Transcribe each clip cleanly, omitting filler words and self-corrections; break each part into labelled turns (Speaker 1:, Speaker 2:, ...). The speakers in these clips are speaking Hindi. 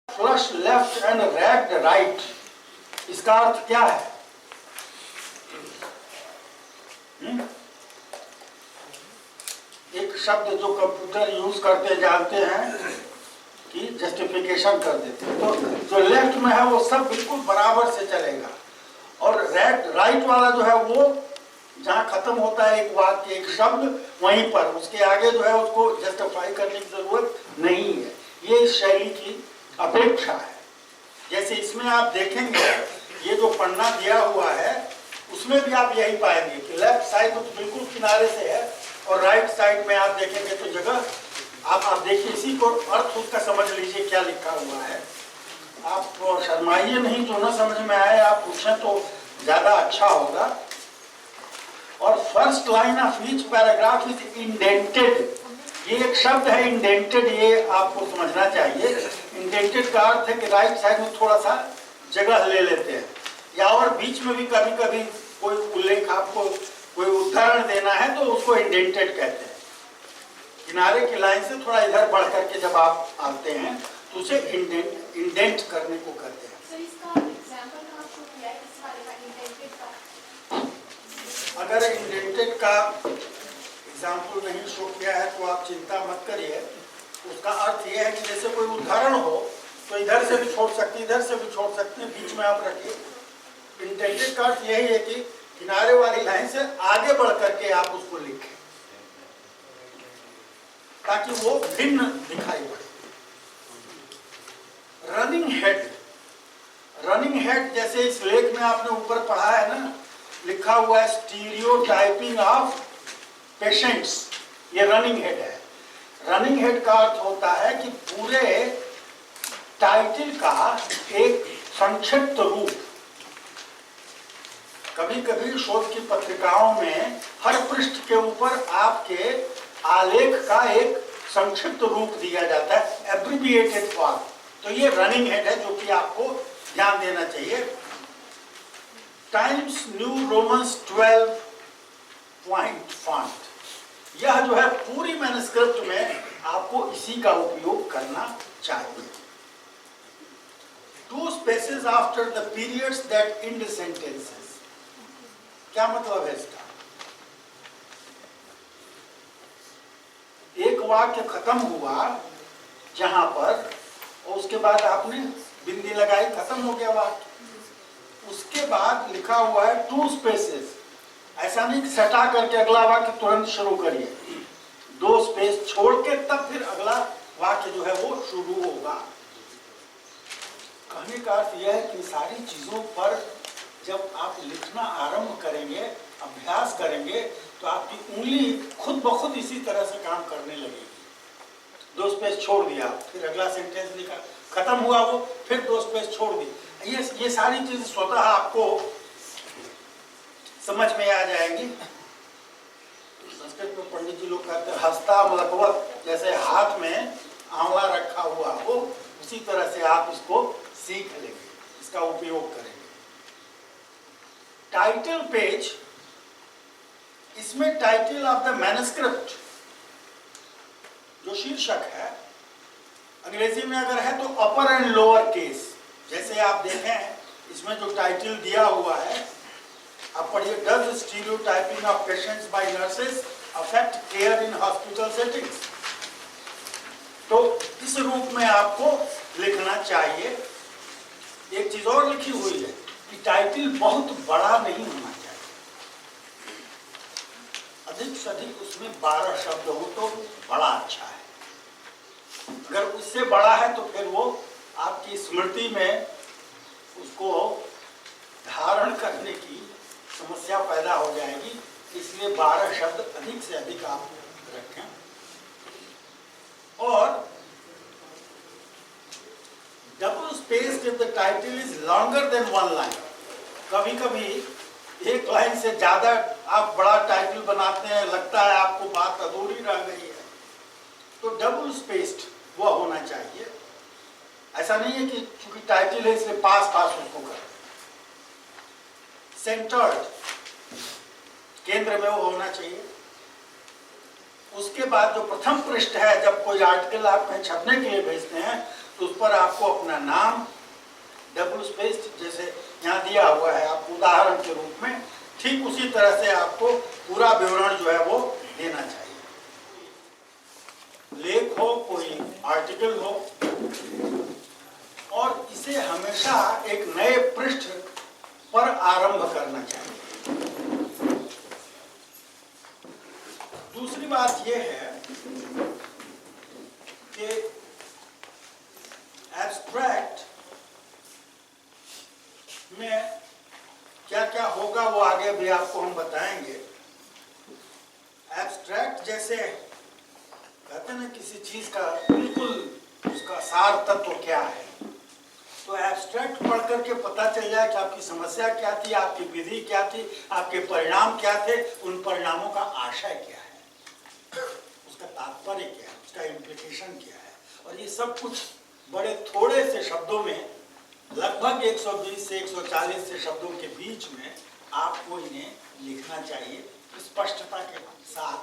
Speaker 1: Flush left and ragged right, इसका अर्थ क्या है? एक शब्द जो कंप्यूटर यूज करते जानते हैं कि जस्टिफिकेशन कर देते हैं। तो जो लेफ्ट में है वो सब बिल्कुल बराबर से चलेगा, और राइट वाला जो है वो जहाँ खत्म होता है एक वाक्य, एक शब्द, वहीं पर उसके आगे जो है उसको जस्टिफाई करने की जरूरत नहीं है। ये इस शैली की अपेक्षा है। जैसे इसमें आप देखेंगे ये जो पन्ना दिया हुआ है उसमें भी आप यही पाएंगे कि लेफ्ट साइड तो बिल्कुल किनारे से है, और राइट साइड में आप देखेंगे तो जगह आप देखिए, इसी को अर्थ उसका समझ लीजिए क्या लिखा हुआ है। आप शर्माइए नहीं, जो ना समझ में आए आप पूछें तो ज्यादा अच्छा होगा। और first line of each paragraph is indented. ये एक शब्द है इंडेंटेड, ये आपको समझना चाहिए। इंडेंटेड का अर्थ है कि राइट साइड में थोड़ा सा जगह ले लेते हैं, या और बीच में भी कभी कभी कोई उल्लेख, आपको कोई उदाहरण देना है तो उसको इंडेंटेड कहते हैं। किनारे की लाइन से थोड़ा इधर बढ़ करके जब आप आते हैं तो उसे इंडेंट करने को कहते हैं। अगर इंडेंटेड का एग्जाम्पल नहीं शो किया है तो आप चिंता मत करिए। उसका अर्थ यह है कि जैसे कोई उदाहरण हो तो इधर से भी छोड़ सकते हैं, इधर से भी छोड़ सकते हैं, बीच में आप रखिए। इंडेंटेड का अर्थ यही है कि किनारे वाली लाइन से आगे बढ़ करके आप उसको लिखें ताकि वो भिन्न दिखाई पड़े। रनिंग हेड, रनिंग हेड जैसे इस लेख में आपने ऊपर पढ़ा है ना, लिखा हुआ है स्टीरियोटाइपिंग ऑफ पेशेंट्स, ये रनिंग हेड है। रनिंग हेड का अर्थ होता है कि पूरे टाइटल का एक संक्षिप्त रूप। कभी कभी शोध की पत्रिकाओं में हर पृष्ठ के ऊपर आपके आलेख का एक संक्षिप्त रूप दिया जाता है, एब्रिविएटेड फॉर्म। तो ये रनिंग हेड है जो कि आपको ध्यान देना चाहिए। Times new Romans 12 point font, यह जो है पूरी मैन्युस्क्रिप्ट में आपको इसी का उपयोग करना चाहिए। 2 spaces after the periods that end sentences, क्या मतलब है इसका? एक वाक्य खत्म हुआ जहां पर, और उसके बाद आपने बिंदी लगाई, खत्म हो गया वाक्य। उसके बाद लिखा हुआ है 2 spaces। ऐसा नहीं कि सटा करके अगला वाक्य तुरंत शुरू करिए, 2 स्पेस छोड़ के तब फिर अगला वाक्य जो है वो शुरू होगा। कहने का अर्थ यह है कि सारी चीजों पर जब आप लिखना आरंभ करेंगे, अभ्यास करेंगे, तो आपकी उंगली खुद ब खुद इसी तरह से काम करने लगेगी। 2 स्पेस छोड़ दिया, फिर अगला सेंटेंस लिखा, खत्म हुआ वो, फिर 2 स्पेस छोड़ दी। ये सारी चीजें स्वतः आपको समझ में आ जाएंगी। संस्कृत में पंडित जी लोग कहते हैं हस्ता मलकवत, जैसे हाथ में आंवला रखा हुआ हो, उसी तरह से आप इसको सीख लेंगे, इसका उपयोग करेंगे। टाइटल पेज, इसमें टाइटल ऑफ द मैन्युस्क्रिप्ट जो शीर्षक है, अंग्रेजी में अगर है तो अपर एंड लोअर केस। जैसे आप देखें इसमें जो टाइटल दिया हुआ है, आप पढ़िए, does stereotyping of patients by nurses affect care in hospital settings. तो इस रूप में आपको लिखना चाहिए। एक चीज और लिखी हुई है कि टाइटल बहुत बड़ा नहीं होना चाहिए, अधिक से अधिक उसमें 12 शब्द हो तो बड़ा अच्छा है। अगर उससे बड़ा है तो फिर वो आपकी स्मृति में उसको धारण करने की समस्या पैदा हो जाएगी। इसलिए 12 शब्द अधिक से अधिक आप रखें। और double spaced if the title is longer than one line. कभी कभी एक लाइन से ज्यादा आप बड़ा टाइटल बनाते हैं, लगता है आपको बात अधूरी रह गई है, तो डबल स्पेस्ड वो होना चाहिए। ऐसा नहीं है कि क्योंकि टाइटल है इसलिए पास पास उसको कर। सेंटर्ड, केंद्र में वो होना चाहिए। उसके बाद जो प्रथम पृष्ठ है, जब कोई आर्टिकल आप कहीं छपने के लिए भेजते हैं तो उस पर आपको अपना नाम डबल स्पेस्ड, जैसे यहाँ दिया हुआ है आप उदाहरण के रूप में, ठीक उसी तरह से आपको पूरा विवरण जो है वो देना चाहिए। लेख हो, कोई आर्टिकल हो, और इसे हमेशा एक नए पृष्ठ पर आरंभ करना चाहिए। दूसरी बात यह है कि एब्स्ट्रैक्ट में क्या क्या होगा वो आगे भी आपको हम बताएंगे। एब्स्ट्रैक्ट जैसे कहते हैं ना, किसी चीज का बिल्कुल उसका सार तत्व क्या है, तो एब्स्ट्रैक्ट पढ़ करके पता चल जाए कि आपकी समस्या क्या थी, आपकी विधि क्या थी, आपके परिणाम क्या थे, उन परिणामों का आशय क्या है, उसका तात्पर्य क्या है, उसका इम्प्लीकेशन क्या है। और ये सब कुछ बड़े थोड़े से शब्दों में, लगभग 120 से 140 से शब्दों के बीच में आपको इन्हें लिखना चाहिए। स्पष्टता के साथ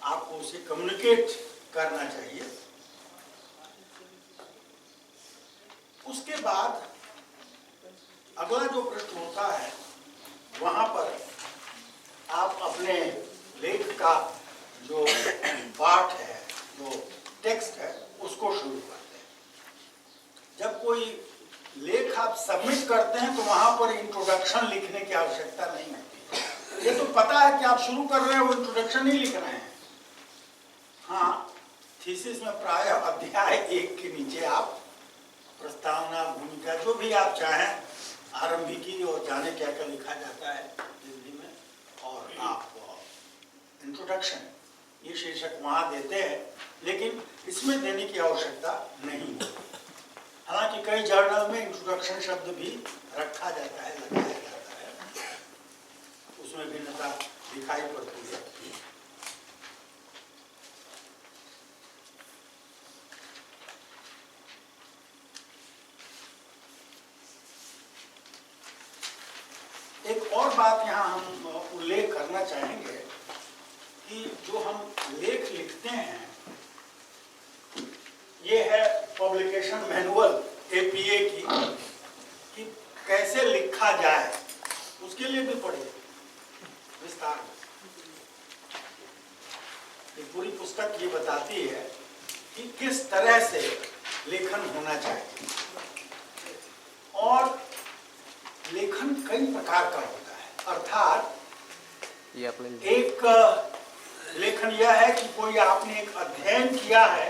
Speaker 1: आपको उसे कम्युनिकेट करना चाहिए। उसके बाद अगला जो पृष्ठ होता है, वहां पर आप अपने लेख का जो पाठ है, जो टेक्स्ट है, उसको शुरू करते हैं। जब कोई लेख आप सबमिट करते हैं तो वहां पर इंट्रोडक्शन लिखने की आवश्यकता नहीं होती है। ये तो पता है कि आप शुरू कर रहे हैं, वो इंट्रोडक्शन ही लिख रहे हैं। हाँ, थीसिस में प्रायः अध्याय 1 के नीचे आप प्रस्तावना, भूमिका, जो भी आप चाहें, आरंभिकी और जाने क्या क्या लिखा जाता है हिंदी में, और आप इंट्रोडक्शन ये शीर्षक वहां देते हैं, लेकिन इसमें देने की आवश्यकता नहीं है। हालांकि कई जर्नल में इंट्रोडक्शन शब्द भी रखा जाता है, लगाया जाता है, उसमें भिन्नता दिखाई पड़ती है। एक और बात यहाँ हम उल्लेख करना चाहेंगे कि जो हम लेख लिखते हैं, ये है पब्लिकेशन मैनुअल APA की, कि कैसे लिखा जाए, उसके लिए भी पढ़िए विस्तार में। ये पूरी पुस्तक ये बताती है कि किस तरह से लेखन होना चाहिए। और लेखन कई प्रकार का होता है, अर्थात एक लेखन यह है कि कोई आपने एक अध्ययन किया है,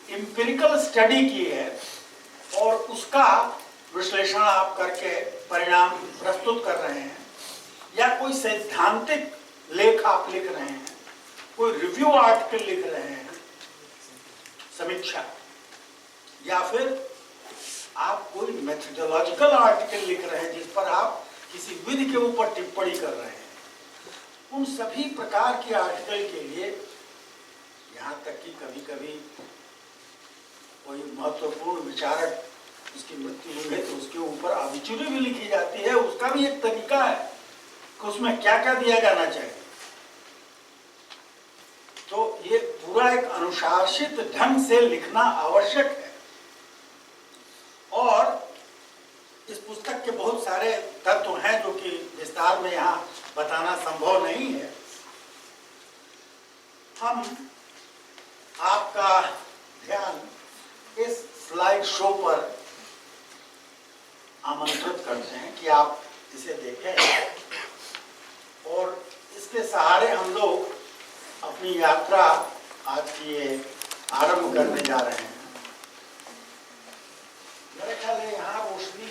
Speaker 1: एम्पिरिकल स्टडी की है, और उसका विश्लेषण आप करके परिणाम प्रस्तुत कर रहे हैं, या कोई सैद्धांतिक लेख आप लिख रहे हैं, कोई रिव्यू आर्टिकल लिख रहे हैं, समीक्षा, या फिर आप कोई मेथोडोलॉजिकल आर्टिकल लिख रहे हैं जिस पर आप किसी विधि के ऊपर टिप्पणी कर रहे हैं। उन सभी प्रकार के आर्टिकल के लिए, यहाँ तक कि कभी कभी कोई महत्वपूर्ण विचारक, उसकी मृत्यु हुई है तो उसके ऊपर अभिचुरी भी लिखी जाती है, उसका भी एक तरीका है कि उसमें क्या क्या दिया जाना चाहिए। तो ये पूरा एक अनुशासित ढंग से लिखना आवश्यक है। और इस पुस्तक के बहुत सारे तत्व हैं जो कि विस्तार में यहाँ बताना संभव नहीं है। हम आपका ध्यान इस स्लाइड शो पर आमंत्रित करते हैं कि आप इसे देखें, और इसके सहारे हम लोग अपनी यात्रा आज की ये आरंभ करने जा रहे हैं। मेरे ख्याल है यहाँ रोशनी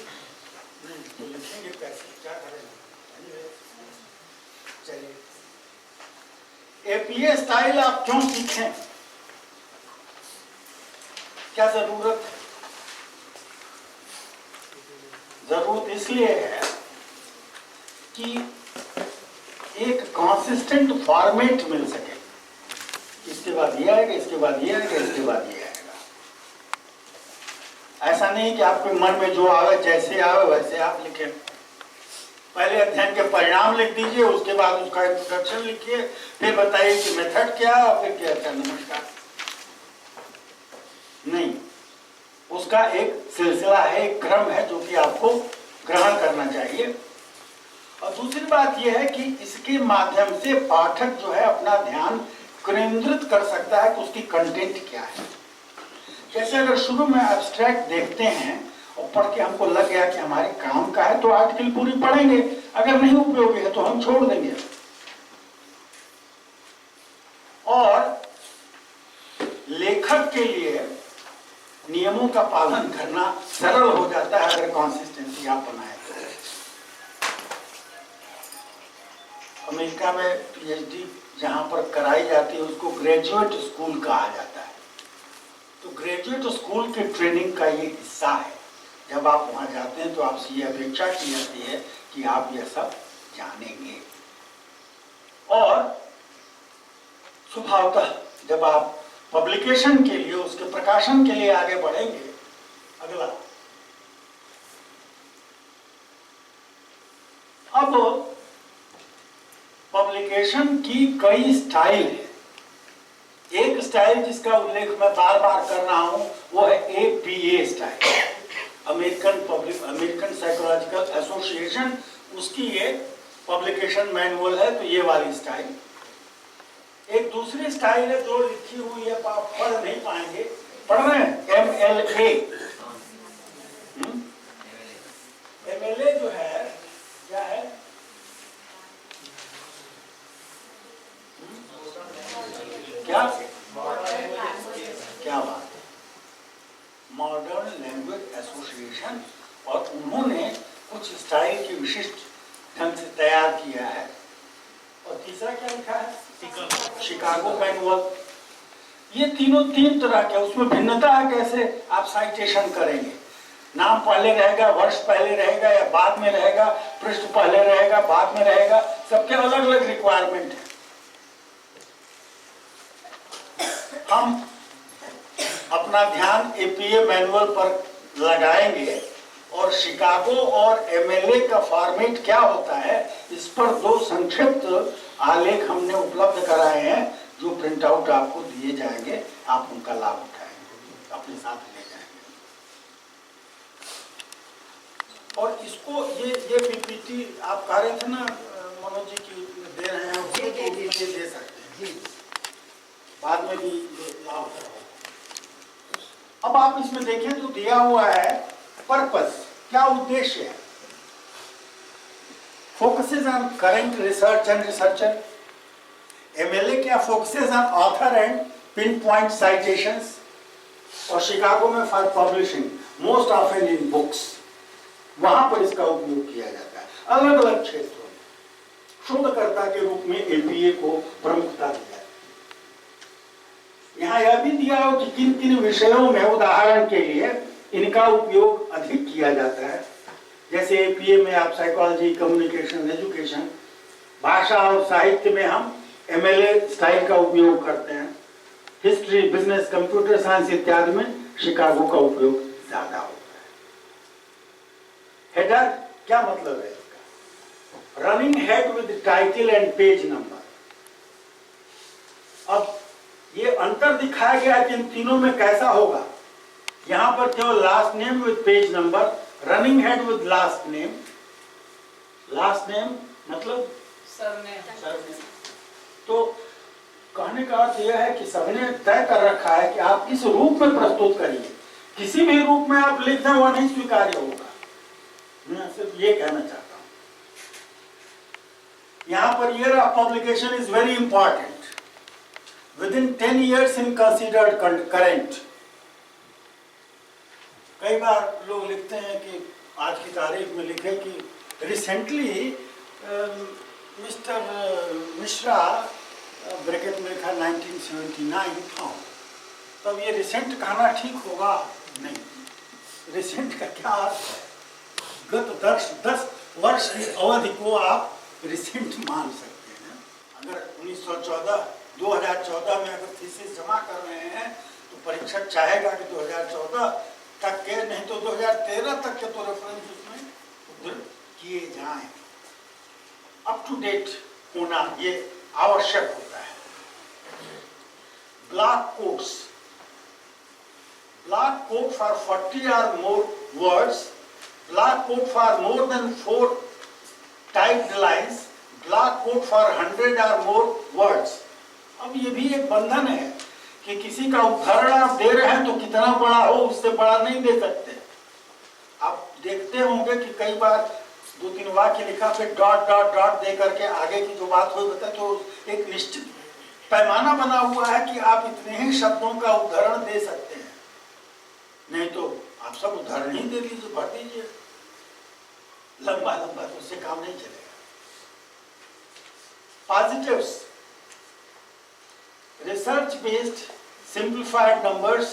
Speaker 1: तो लिखेंगे कैसे, क्या करेंगे। चलिए, APA स्टाइल आप क्यों सीखें, क्या जरूरत है। जरूरत इसलिए है कि एक कंसिस्टेंट फॉर्मेट मिल सके। इसके बाद ये आएगा, इसके बाद ये आएगा, इसके बाद ये आएगा। ऐसा नहीं कि आपके मन में जो आवे जैसे आवे वैसे आप लिखें। पहले अध्ययन के परिणाम लिख दीजिए, उसके बाद उसका इंट्रोडक्शन लिखिए, फिर बताइए कि मेथड क्या है, फिर क्या क्या नमस्कार। नहीं, उसका एक सिलसिला है, एक क्रम है जो कि आपको ग्रहण करना चाहिए। और दूसरी बात यह है कि इसके माध्यम से पाठक जो है अपना ध्यान केंद्रित कर सकता है कि उसकी कंटेंट क्या है। जैसे अगर शुरू में एब्स्ट्रैक्ट देखते हैं और पढ़ के हमको लग गया कि हमारे काम का है तो आर्टिकल पूरी पढ़ेंगे, अगर नहीं उपयोगी है तो हम छोड़ देंगे। और लेखक के लिए नियमों का पालन करना सरल हो जाता है अगर कंसिस्टेंसी आप बनाए तो। अमेरिका में पीएचडी जहां पर कराई जाती है उसको ग्रेजुएट स्कूल कहा जाता है। तो ग्रेजुएट स्कूल के ट्रेनिंग का ये हिस्सा है। जब आप वहां जाते हैं तो आपसे ये अपेक्षा की जाती है कि आप ये सब जानेंगे। और स्वभावतः जब आप पब्लिकेशन के लिए, उसके प्रकाशन के लिए आगे बढ़ेंगे। अगला, अब पब्लिकेशन की कई स्टाइल है। एक स्टाइल जिसका उल्लेख मैं बार बार कर रहा हूं वो है APA style, American psychological association, उसकी ये पब्लिकेशन मैनुअल है। तो ये वाली स्टाइल। एक दूसरी स्टाइल है जो लिखी हुई है, आप पढ़ नहीं पाएंगे, पढ़ रहे हैं, MLA। MLA जो है क्या है? क्या क्या बात है, मॉडर्न लैंग्वेज एसोसिएशन। और उन्होंने कुछ स्टाइल की विशिष्ट ढंग से तैयार किया है। और तीसरा क्या लिखा है? Chicago manual. ये तीनों तीन तरह के, उसमें भिन्नता है कैसे आप साइटेशन करेंगे। नाम पहले रहेगा, वर्ष पहले रहेगा या बाद में रहेगा, पृष्ठ पहले रहेगा, बाद में रहेगा, सबके अलग अलग रिक्वायरमेंट है। हम अपना ध्यान APA मैनुअल पर लगाएंगे और शिकागो और MLA का फॉर्मेट क्या होता है इस पर दो संक्षिप्त आलेख हमने उपलब्ध कराए हैं जो प्रिंट आउट आपको दिए जाएंगे। आप उनका लाभ उठाएंगे, अपने साथ ले जाएंगे। और इसको ये PPT आप कह रहे थे ना मनोज जी की दे रहे हैं, उसको तो ये दे सकते हैं, बाद में भी लाभ होगा। अब आप इसमें देखें तो दिया हुआ है पर्पस, क्या उद्देश्य है। Focuses on current research and researcher. MLA क्या focuses on author and pin point citations. और शिकागो में for publishing most often in books, वहां पर इसका उपयोग किया जाता है। अलग अलग क्षेत्रों में शोधकर्ता के रूप में APA को प्रमुखता दी जाती है। यहाँ यह भी दिया हो कि किन किन विषयों में, उदाहरण के लिए, इनका उपयोग अधिक किया जाता है। जैसे APA में आप साइकोलॉजी, कम्युनिकेशन, एजुकेशन, भाषा और साहित्य में हम MLA स्टाइल का उपयोग करते हैं। हिस्ट्री, बिजनेस, कंप्यूटर साइंस इत्यादि में शिकागो का उपयोग ज्यादा होता है। हेडर क्या मतलब है इसका? Running head with title and page number. अब ये अंतर दिखाया गया कि इन तीनों में कैसा होगा। यहां पर केवल last name with page number, running head with last name. Last name मतलब सरनेम। तो कहने का अर्थ यह है कि सबने तय कर रखा है कि आप किस रूप में प्रस्तुत करिए। किसी भी रूप में आप लिख दें वह नहीं स्वीकार्य होगा। मैं सिर्फ ये कहना चाहता हूं। यहां per year of publication is very important. Within 10 years in considered current। कई बार लोग लिखते हैं कि आज की तारीख में लिखे कि रिसेंटली मिस्टर मिश्रा, ब्रैकेट में लिखा 1979 था। तब ये रिसेंट कहना ठीक होगा? नहीं। रिसेंट का क्या अर्थ है? गत 10 वर्ष की अवधि को आप रिसेंट मान सकते हैं। अगर 2014 में अगर थीसिस जमा कर रहे हैं तो परीक्षक चाहेगा कि 2014 तक के, नहीं तो 2013 तक के तो रेफरेंस उसमें उद्धृत किए जाएं। अप टू डेट होना ये आवश्यक होता है। Block quotes for 40 or more words, block quote for more than 4 typed lines, block quote for 100 or more words। अब ये भी एक बंधन है कि किसी का उदाहरण आप दे रहे हैं तो कितना बड़ा हो, उससे बड़ा नहीं दे सकते। आप देखते होंगे कि कई बार 2-3 वाक्य लिखा, फिर डॉट डॉट डॉट दे करके आगे की जो बात हुई बताए, तो एक निश्चित पैमाना बना हुआ है कि आप इतने ही शब्दों का उदाहरण दे सकते हैं, नहीं तो आप सब उदाहरण ही दे दीजिए, भर दीजिए लंबा लंबा, तो उससे काम नहीं चलेगा। Positives, research based simplified numbers,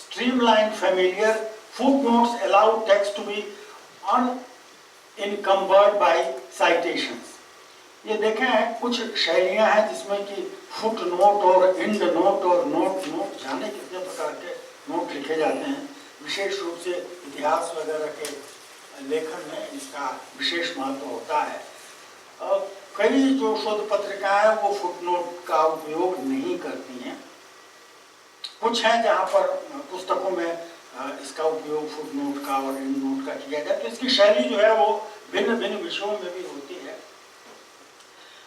Speaker 1: streamline familiar, footnotes allow text to be unencumbered by citations. ये देखें कुछ शैलियां हैं जिसमें कि फुट नोट और इंड नोट और नोट जाने कितने प्रकार के नोट लिखे जाते हैं। विशेष रूप से इतिहास वगैरह के लेखन में इसका विशेष महत्व होता है। कई जो शोध पत्रिकाएं वो फुटनोट का उपयोग नहीं करती हैं, कुछ हैं जहां पर पुस्तकों में इसका उपयोग फुटनोट का और एंड नोट का किया जाए। तो इसकी शैली जो है वो भिन्न भिन्न विषयों में भी होती है।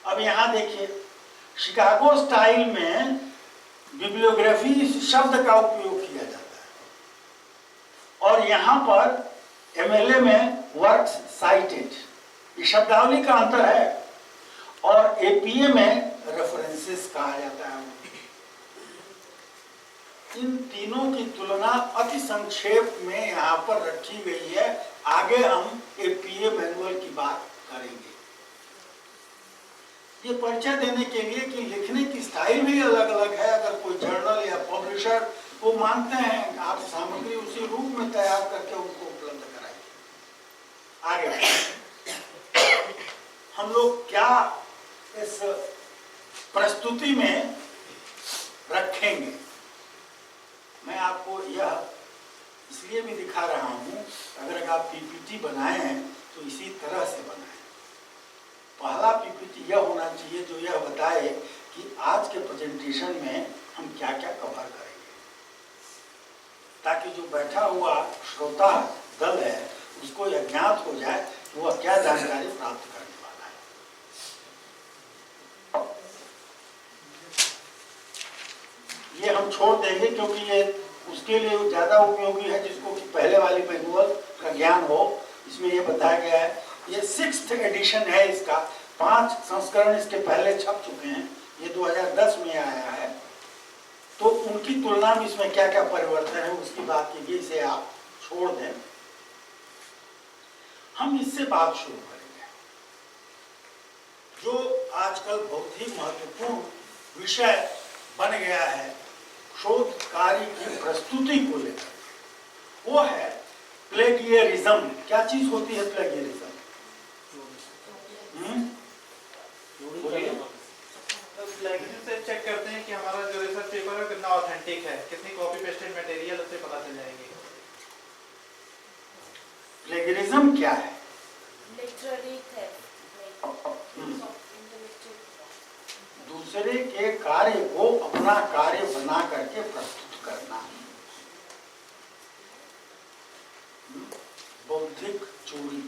Speaker 1: अब यहाँ देखिए, शिकागो स्टाइल में बिब्लियोग्राफी शब्द का उपयोग किया जाता है और यहाँ पर एमएलए में वर्क्स साइटेड, ये शब्दावली का अंतर है, और एपीए में रेफरेंसेस कहा जाता है। इन तीनों की तुलना अति संक्षेप में यहाँ पर रखी गई है। आगे हम एपीए मैनुअल की बात करेंगे। ये परिचय देने के लिए कि लिखने की स्टाइल भी अलग अलग है। अगर कोई जर्नल या पब्लिशर वो मानते हैं आप सामग्री उसी रूप में तैयार करके उनको उपलब्ध कराइए। आगे हम लोग क्या इस प्रस्तुति में रखेंगे, मैं आपको यह इसलिए भी दिखा रहा हूं, अगर आप पीपीटी बनाए हैं तो इसी तरह से बनाएं। पहला पीपीटी यह होना चाहिए जो यह बताए कि आज के प्रेजेंटेशन में हम क्या क्या कवर करेंगे, ताकि जो बैठा हुआ श्रोता दल है उसको यह ज्ञात हो जाए कि वह क्या जानकारी प्राप्त करने वाला है। ये हम छोड़ देंगे क्योंकि ये उसके लिए ज्यादा उपयोगी है जिसको कि पहले वाली मैनुअल का ज्ञान हो। इसमें ये बताया गया है, ये 6th एडिशन है इसका, 5 संस्करण इसके पहले छप चुके हैं, ये 2010 में आया है। तो उनकी तुलना में इसमें क्या क्या परिवर्तन है उसकी बात कीजिए, इसे आप छोड़ दें। हम इससे बात शुरू करेंगे जो आजकल बहुत ही महत्वपूर्ण विषय बन गया है शोध कार्य की प्रस्तुति को लेकर, वो है प्लेगियरिज्म। क्या चीज होती है प्लेगियरिज्म?
Speaker 2: प्लेगियरिज्म से चेक करते हैं कि हमारा जो रिसर्च पेपर है कितना ऑथेंटिक है, कितनी कॉपी पेस्टेड मटेरियल उससे पता चल जाएंगे।
Speaker 1: प्लेगियरिज्म क्या है?
Speaker 3: लिटरेरी थेफ्ट,
Speaker 1: दूसरे के कार्य को अपना कार्य बना करके प्रस्तुत करना, बौद्धिक चोरी।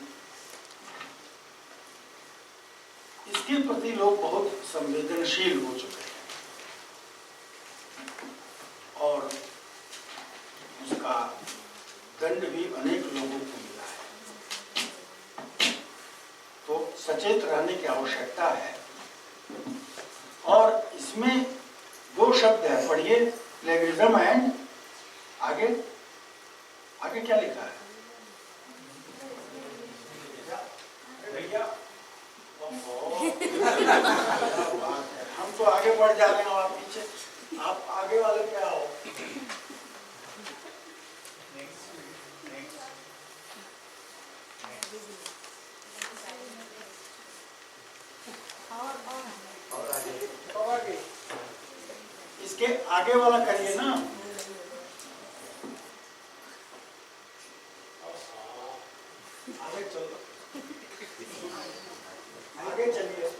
Speaker 1: इसके प्रति लोग बहुत संवेदनशील हो चुके हैं और उसका दंड भी अनेक लोगों को मिला है। तो सचेत रहने की आवश्यकता है। और इसमें 2 शब्द है, पढ़िए, प्लेगियरिज्म एंड आगे आगे क्या लिखा है भैया? हम तो आगे बढ़ जा रहे हैं, आप पीछे, आप आगे वाले पे आओ। और आगे इसके आगे वाला करिए ना। आगे चलो, आगे चलिए,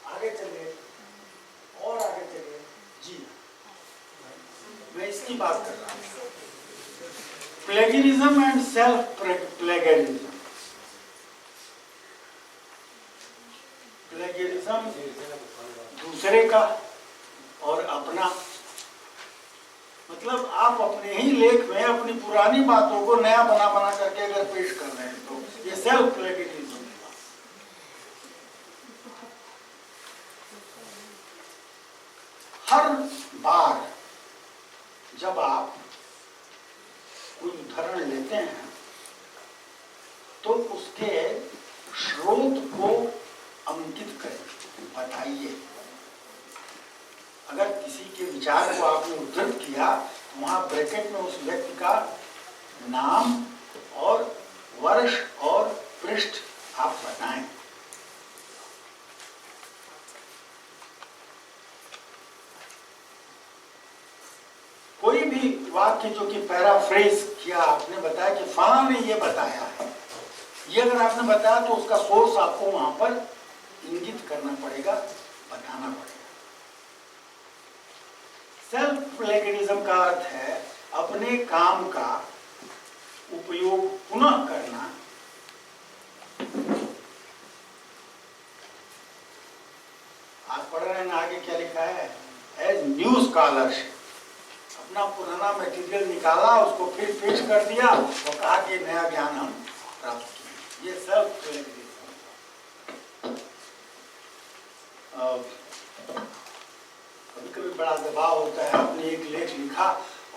Speaker 1: आगे चलिए और आगे चलिए जी। मैं इसकी बात कर रहा हूँ, plagiarism and self plagiarism. Plagiarism दूसरे का और अपना, मतलब आप अपने ही लेख में अपनी पुरानी बातों को नया बना बना करके अगर पेश कर रहे हैं तो ये सेल्फ प्लेगरिज्म है। हर बार जब आप कोई उदाहरण लेते हैं तो उसके स्रोत को अंकित करें, बताइए। अगर किसी के विचार को आपने उद्धृत किया, वहां ब्रैकेट में उस व्यक्ति का नाम और वर्ष और पृष्ठ आप बताएं। कोई भी वाक्य जो कि पैराफ्रेज किया, आपने बताया कि फलां ने ये बताया है, ये अगर आपने बताया तो उसका सोर्स आपको वहां पर इंगित करना पड़ेगा, बताना पड़ेगा। सेल्फ प्लेगरिज्म का अर्थ है अपने काम का उपयोग पुनः करना, आप पढ़ रहे हैं ना, आगे क्या लिखा है, एज न्यू स्कॉलरशिप। अपना पुराना मटेरियल निकाला, उसको फिर पेश कर दिया और कहा कि नया ज्ञान हम प्राप्त किए। ये सेल्फ प्लेगरिज्म। कभी कभी बड़ा दबाव होता है, आपने एक लेख लिखा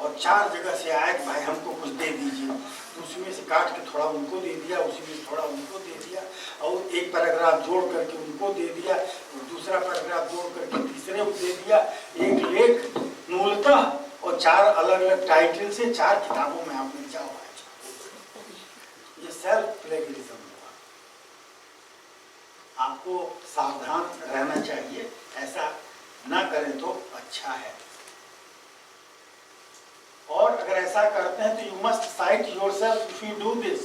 Speaker 1: और 4 जगह से आया कि भाई हमको कुछ दे दीजिए, तो उसमें से काट के थोड़ा उनको दे दिया, उसी में थोड़ा उनको दे दिया, और एक पैराग्राफ जोड़ करके उनको दे दिया, और दूसरा पैराग्राफ जोड़ करके तीसरे को दे दिया। एक लेख मूलतः और 4 अलग अलग टाइटल से 4 किताबों में आपने जाओ। ये सेल्फ प्लेगरिज्म हुआ। आपको सावधान रहना चाहिए, ऐसा ना करें तो अच्छा है। और अगर ऐसा करते हैं तो you must site yourself if you do this.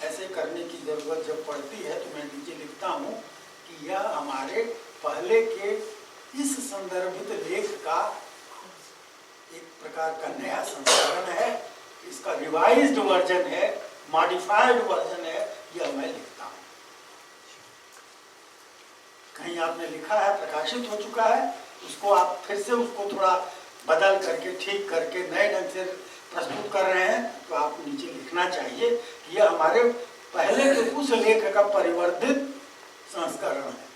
Speaker 1: ऐसे करने की जरूरत जब पड़ती है तो मैं नीचे लिखता हूं कि यह हमारे पहले के इस संदर्भित लेख का एक प्रकार का नया संस्करण है, इसका रिवाइज्ड वर्जन है, मॉडिफाइड वर्जन है, यह मैं लिखता हूं। कहीं आपने लिखा है, प्रकाशित हो चुका है, उसको आप फिर से उसको थोड़ा बदल करके, ठीक करके, नए ढंग से प्रस्तुत कर रहे हैं, तो आप नीचे लिखना चाहिए कि यह हमारे पहले के उस लेख का परिवर्धित संस्करण है।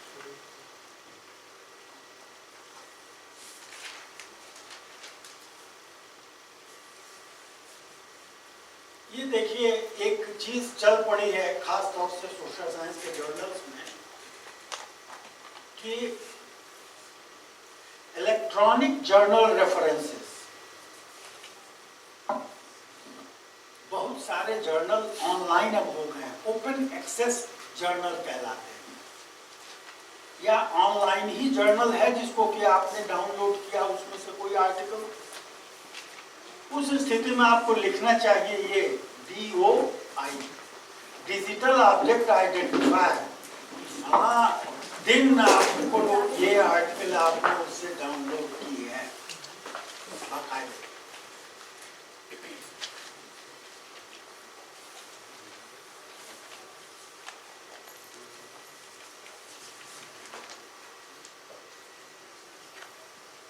Speaker 1: ये देखिए, एक चीज चल पड़ी है खास तौर से सोशल साइंस के जर्नल्स में कि इलेक्ट्रॉनिक जर्नल रेफरेंसेस, बहुत सारे जर्नल ऑनलाइन अब हो गए हैं, ओपन एक्सेस जर्नल कहलाते हैं, या ऑनलाइन ही जर्नल है जिसको कि आपने डाउनलोड किया, उसमें से कोई आर्टिकल, उस स्थिति में आपको लिखना चाहिए ये DOI, डिजिटल ऑब्जेक्ट आइडेंटिफायर। हाँ, दिन आपको ये आर्टिकल आपने उससे डाउनलोड की है,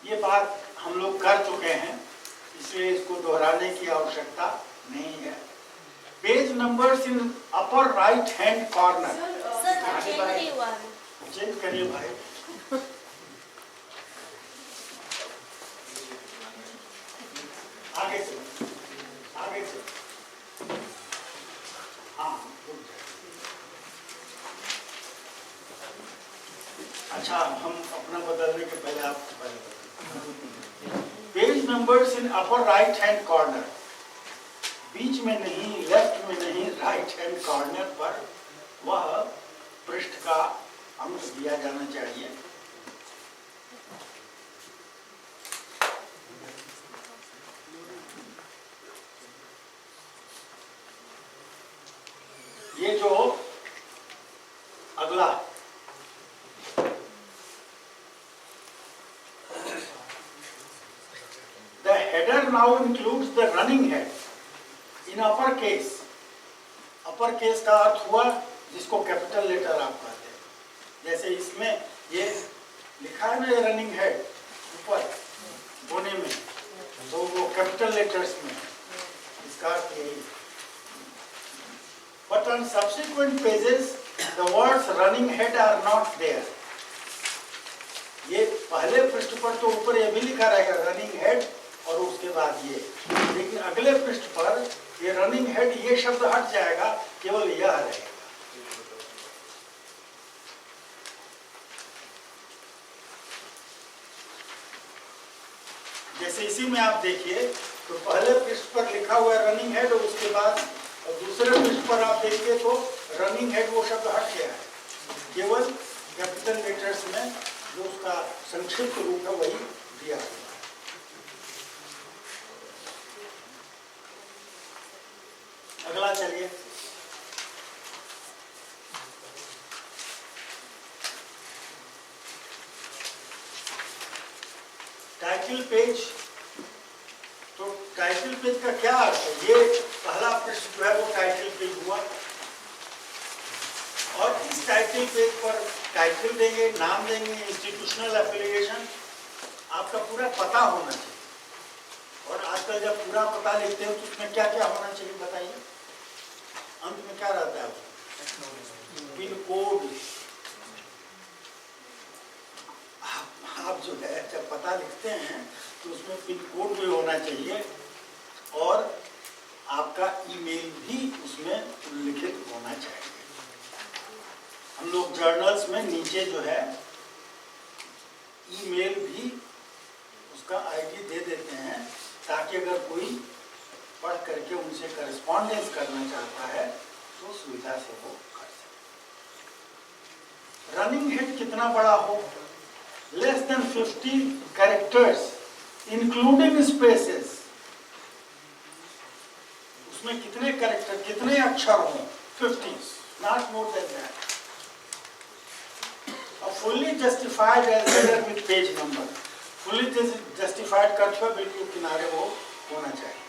Speaker 1: ये बात हम लोग कर चुके हैं, इसलिए इसको दोहराने की आवश्यकता नहीं है। Page numbers in upper right hand corner. Change करिए भाई। आगे चलो, आगे चलो। हाँ, अच्छा, हम अपना बदलने के पहले आप page numbers in upper right hand corner, बीच में नहीं, लेफ्ट में नहीं, राइट हैंड कॉर्नर पर वह पृष्ठ का अंक दिया जाना चाहिए। ये जो अगला the header now includes the running head in upper case। Upper case का अर्थ हुआ जिसको कैपिटल लेटर आप कहते हैं। जैसे इसमें ये लिखा है ना, ये रनिंग हेड ऊपर कोने में, तो वो कैपिटल लेटर्स में है, इसका अर्थ यही। But on subsequent pages the words running head are not there। ये पहले पृष्ठ पर तो ऊपर ये भी लिखा रहेगा रनिंग हेड और उसके बाद ये, लेकिन अगले पृष्ठ पर ये रनिंग हेड ये शब्द हट जाएगा, केवल यह रहेगा। जैसे इसी में आप देखिए तो पहले पृष्ठ पर लिखा हुआ है रनिंग हेड और उसके बाद और दूसरे पृष्ठ पर आप देखिए तो रनिंग हेड वो शब्द हट गया है, केवल कैपिटल लेटर्स में जो उसका संक्षिप्त रूप है वही दिया हुआ है। अगला चलिए, टाइटल पेज। तो टाइटल पेज का क्या अर्थ है? ये पहला पृष्ठ जो है वो टाइटल पेज हुआ और इस टाइटल पेज पर टाइटल देंगे, नाम देंगे, इंस्टीट्यूशनल एफिलिएशन, आपका पूरा पता होना चाहिए। और आजकल जब पूरा पता लिखते हैं तो उसमें क्या क्या होना चाहिए बताइए? अंत में क्या रहता है? Pin code. आप जो है जब पता लिखते हैं तो उसमें पिन कोड भी होना चाहिए और आपका ईमेल भी उसमें उल्लिखित होना चाहिए। हम लोग जर्नल्स में नीचे जो है ईमेल भी उसका आईडी दे देते हैं ताकि अगर कोई पढ़ करके उनसे करस्पॉन्डेंस करना चाहता है तो सुविधा से वो कर सकते। रनिंग हेड कितना बड़ा हो? Less than 50 characters including spaces. उसमें कितने कैरेक्टर, कितने अक्षर हों? 50, not more than that. Fully justified as with page number. Fully justified का अर्थ बिल्कुल किनारे वो होना चाहिए।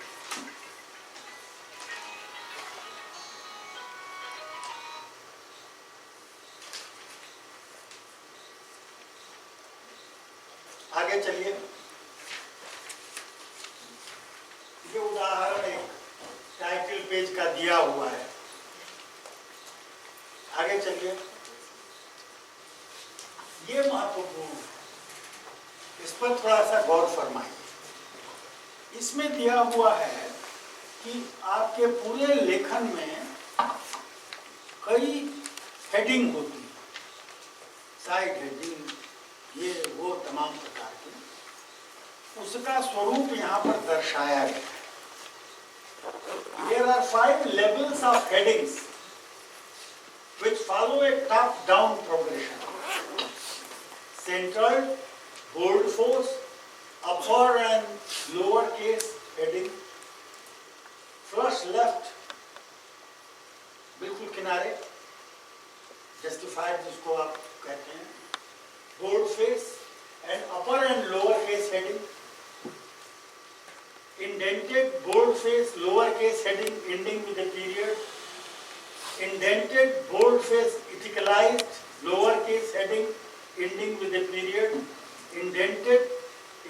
Speaker 1: आगे चलिए, ये उदाहरण एक टाइटल पेज का दिया हुआ है। आगे चलिए, ये महत्वपूर्ण है, इस पर थोड़ा सा गौर फरमाइए। इसमें दिया हुआ है कि आपके पूरे लेखन में कई हेडिंग होती है, साइड हेडिंग, ये वो तमाम प्रकार के, उसका स्वरूप यहाँ पर दर्शाया गया है। There are 5 levels of headings which follow a top-down progression. Centered, bold force, upper and lower case heading, flush left, बिल्कुल किनारे, justified जिसको आप कहते हैं, bold face and upper and lower case heading, indented bold face lower case heading ending with a period, indented bold face italicized lower case heading ending with a period, indented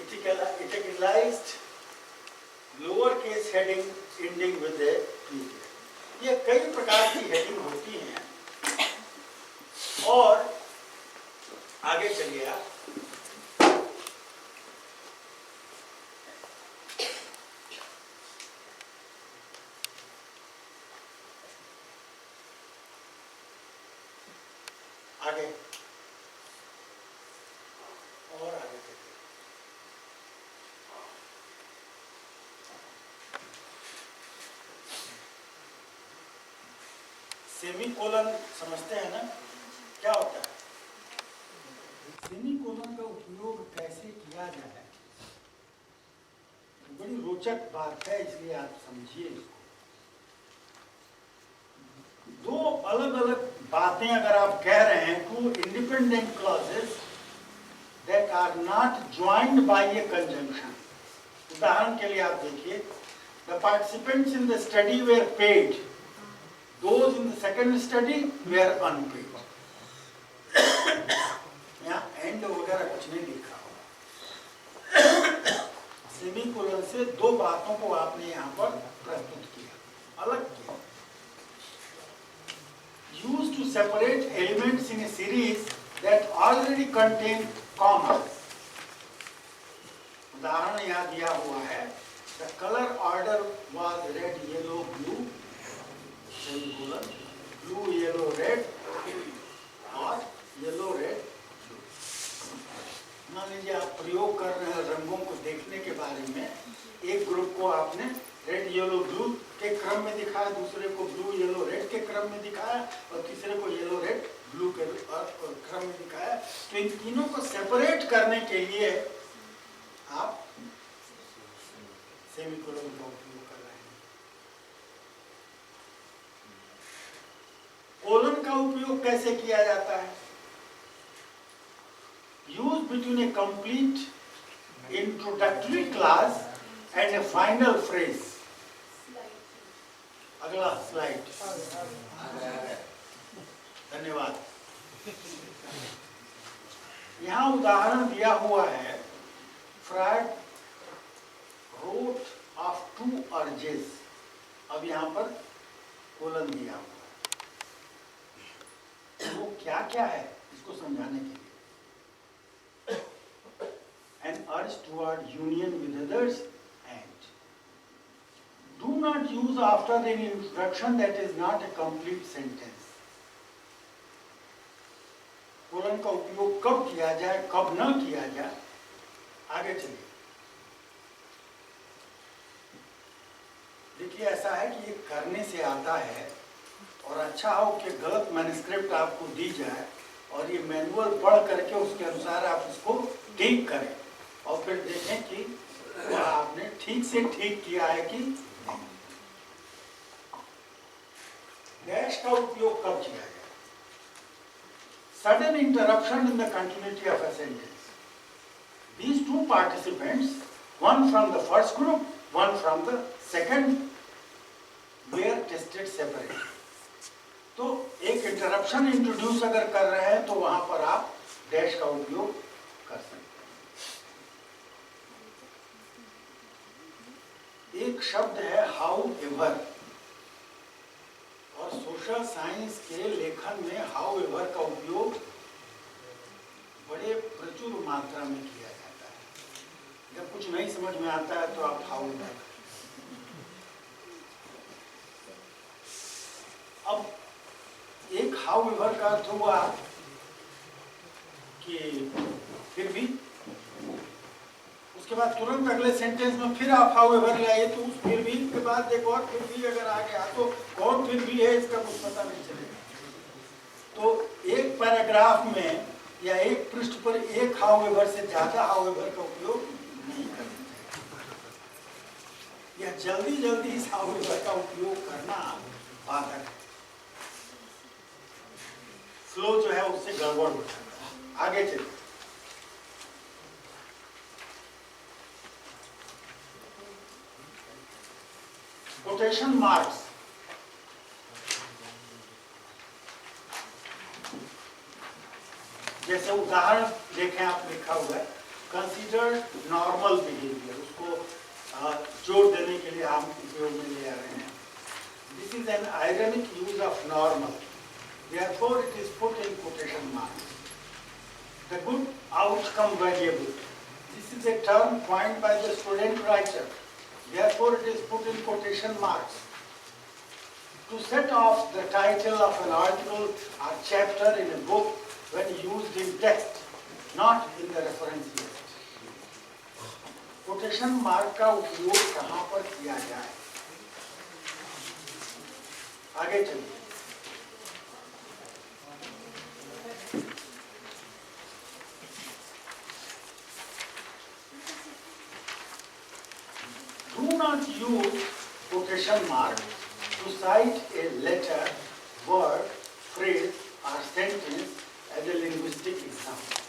Speaker 1: italicized lower case heading ending with a period। ये कई प्रकार की हेडिंग होती हैं। और आगे चलिए आप, आगे और आगे चलिए। सेमीकोलन समझते हैं ना, क्या होता है? सेमीकोलन का उपयोग कैसे किया जाए, बड़ी रोचक बात है, इसलिए आप समझिए इसको। दो अलग अलग बातें अगर आप कह रहे हैं, two independent clauses that are not joined by a conjunction. उदाहरण के लिए आप देखिए, the participants in the study were paid, those in the second study were unpaid. यहाँ एंड वगैरह कुछ नहीं लिखा होगा। सेमीकोलन से दो बातों को आपने यहाँ पर प्रस्तुत किया, अलग किया। Used to separate elements in a series that already contain commas. उदाहरण यहाँ दिया हुआ है, the color order was red, yellow, blue, semicolon, blue, yellow, red, और yellow, red, blue. मान लीजिए आप प्रयोग कर रहे हैं रंगों को देखने के बारे में, एक ग्रुप को आपने रेड येलो ब्लू के क्रम में दिखाया, दूसरे को ब्लू येलो रेड के क्रम में दिखाया, और तीसरे को येलो रेड ब्लू के क्रम में दिखाया। तो इन तीनों को सेपरेट करने के लिए आप सेमीकोलन का उपयोग कर रहे हैं। कोलन का उपयोग कैसे किया जाता है? Use between a complete introductory class and a final phrase. अगला स्लाइड, धन्यवाद। यहाँ उदाहरण दिया हुआ है, Freud wrote of two urges. अब यहाँ पर कोलन दिया हुआ है, वो क्या क्या है इसको समझाने के लिए। An urge toward union with others, and do not use after an introduction that is not a complete sentence. Colon का उपयोग कब किया जाए, कब न किया जाए, आगे चलिए। देखिए, ऐसा है कि ये करने से आता है, और अच्छा हो कि गलत मैन्युस्क्रिप्ट आपको दी जाए और ये मैनुअल पढ़ करके उसके अनुसार आप उसको ठीक करें, और फिर देखें कि आपने ठीक से ठीक किया है कि नहीं। डैश का उपयोग कब किया जाए? Sudden interruption in the continuity of a sentence. These two participants, one from the first group, one from the second, were tested separately. तो एक इंटरप्शन इंट्रोड्यूस अगर कर रहे हैं तो वहां पर आप डैश का उपयोग कर सकते हैं। एक शब्द है हाउ एवर, और सोशल साइंस के लेखन में हाउ एवर का उपयोग बड़े प्रचुर मात्रा में किया जाता है। जब कुछ नहीं समझ में आता है तो आप हाउ एवर। अब एक हाउ एवर का अर्थ हुआ कि फिर भी, उसके बाद तुरंत अगले सेंटेंस में फिर आप हाउ एवर लाइए, तो उस फिर भी के बाद एक और फिर भी अगर आ गया तो कौन फिर भी है इसका कुछ पता नहीं चलेगा। तो एक पैराग्राफ में या एक पृष्ठ पर एक हाउ एवर से ज्यादा हाउ एवर का उपयोग नहीं करना चाहिए। या जल्दी जल्दी इस हाउ एवर का उपयोग करना बाधक है, फ्लो जो है उससे गड़बड़ हो जाता है। आगे चलिए। कोटेशन मार्क्स, जैसे उदाहरण देखें, आप लिखा हुआ है कंसीडर नॉर्मल बिहेवियर, उसको जोड़ देने के लिए हम उपयोग में ले आ रहे हैं। This is an ironic use of normal, therefore it is put in quotation marks. The good outcome variable, this is a term coined by the student writer, therefore it is put in quotation marks. To set off the title of an article or chapter in a book when used in text, not in the reference list. Quotation mark का उपयोग कहाँ पर किया जाए? आगे चलिए। to cite a letter, word, phrase or sentence as a linguistic example.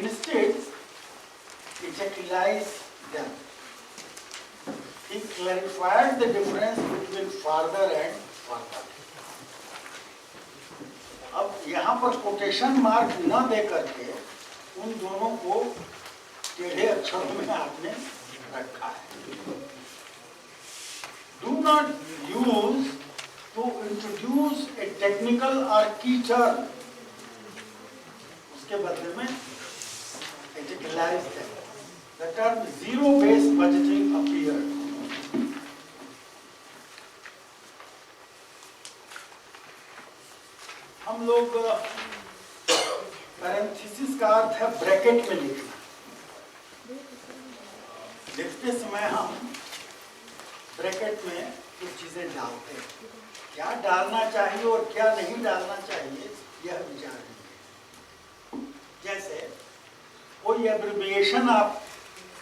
Speaker 1: Instead, he tactilized them. He clarified the difference between father and father. अब यहाँ पर कोटेशन मार्क न दे करके उन दोनों को टेढ़े अक्षरों में आपने रखा है. Do not use to introduce a technical or key term. उसके बदले में tactilize them. The term zero-based budgeting appeared. हम लोग पैरेंथेसिस का अर्थ है ब्रैकेट में लिखना. लिखते समय हम ब्रैकेट में कुछ चीजें डालते हैं. क्या डालना चाहिए और क्या नहीं डालना चाहिए यह विचार नहीं है. जैसे कोई एब्रिविएशन आप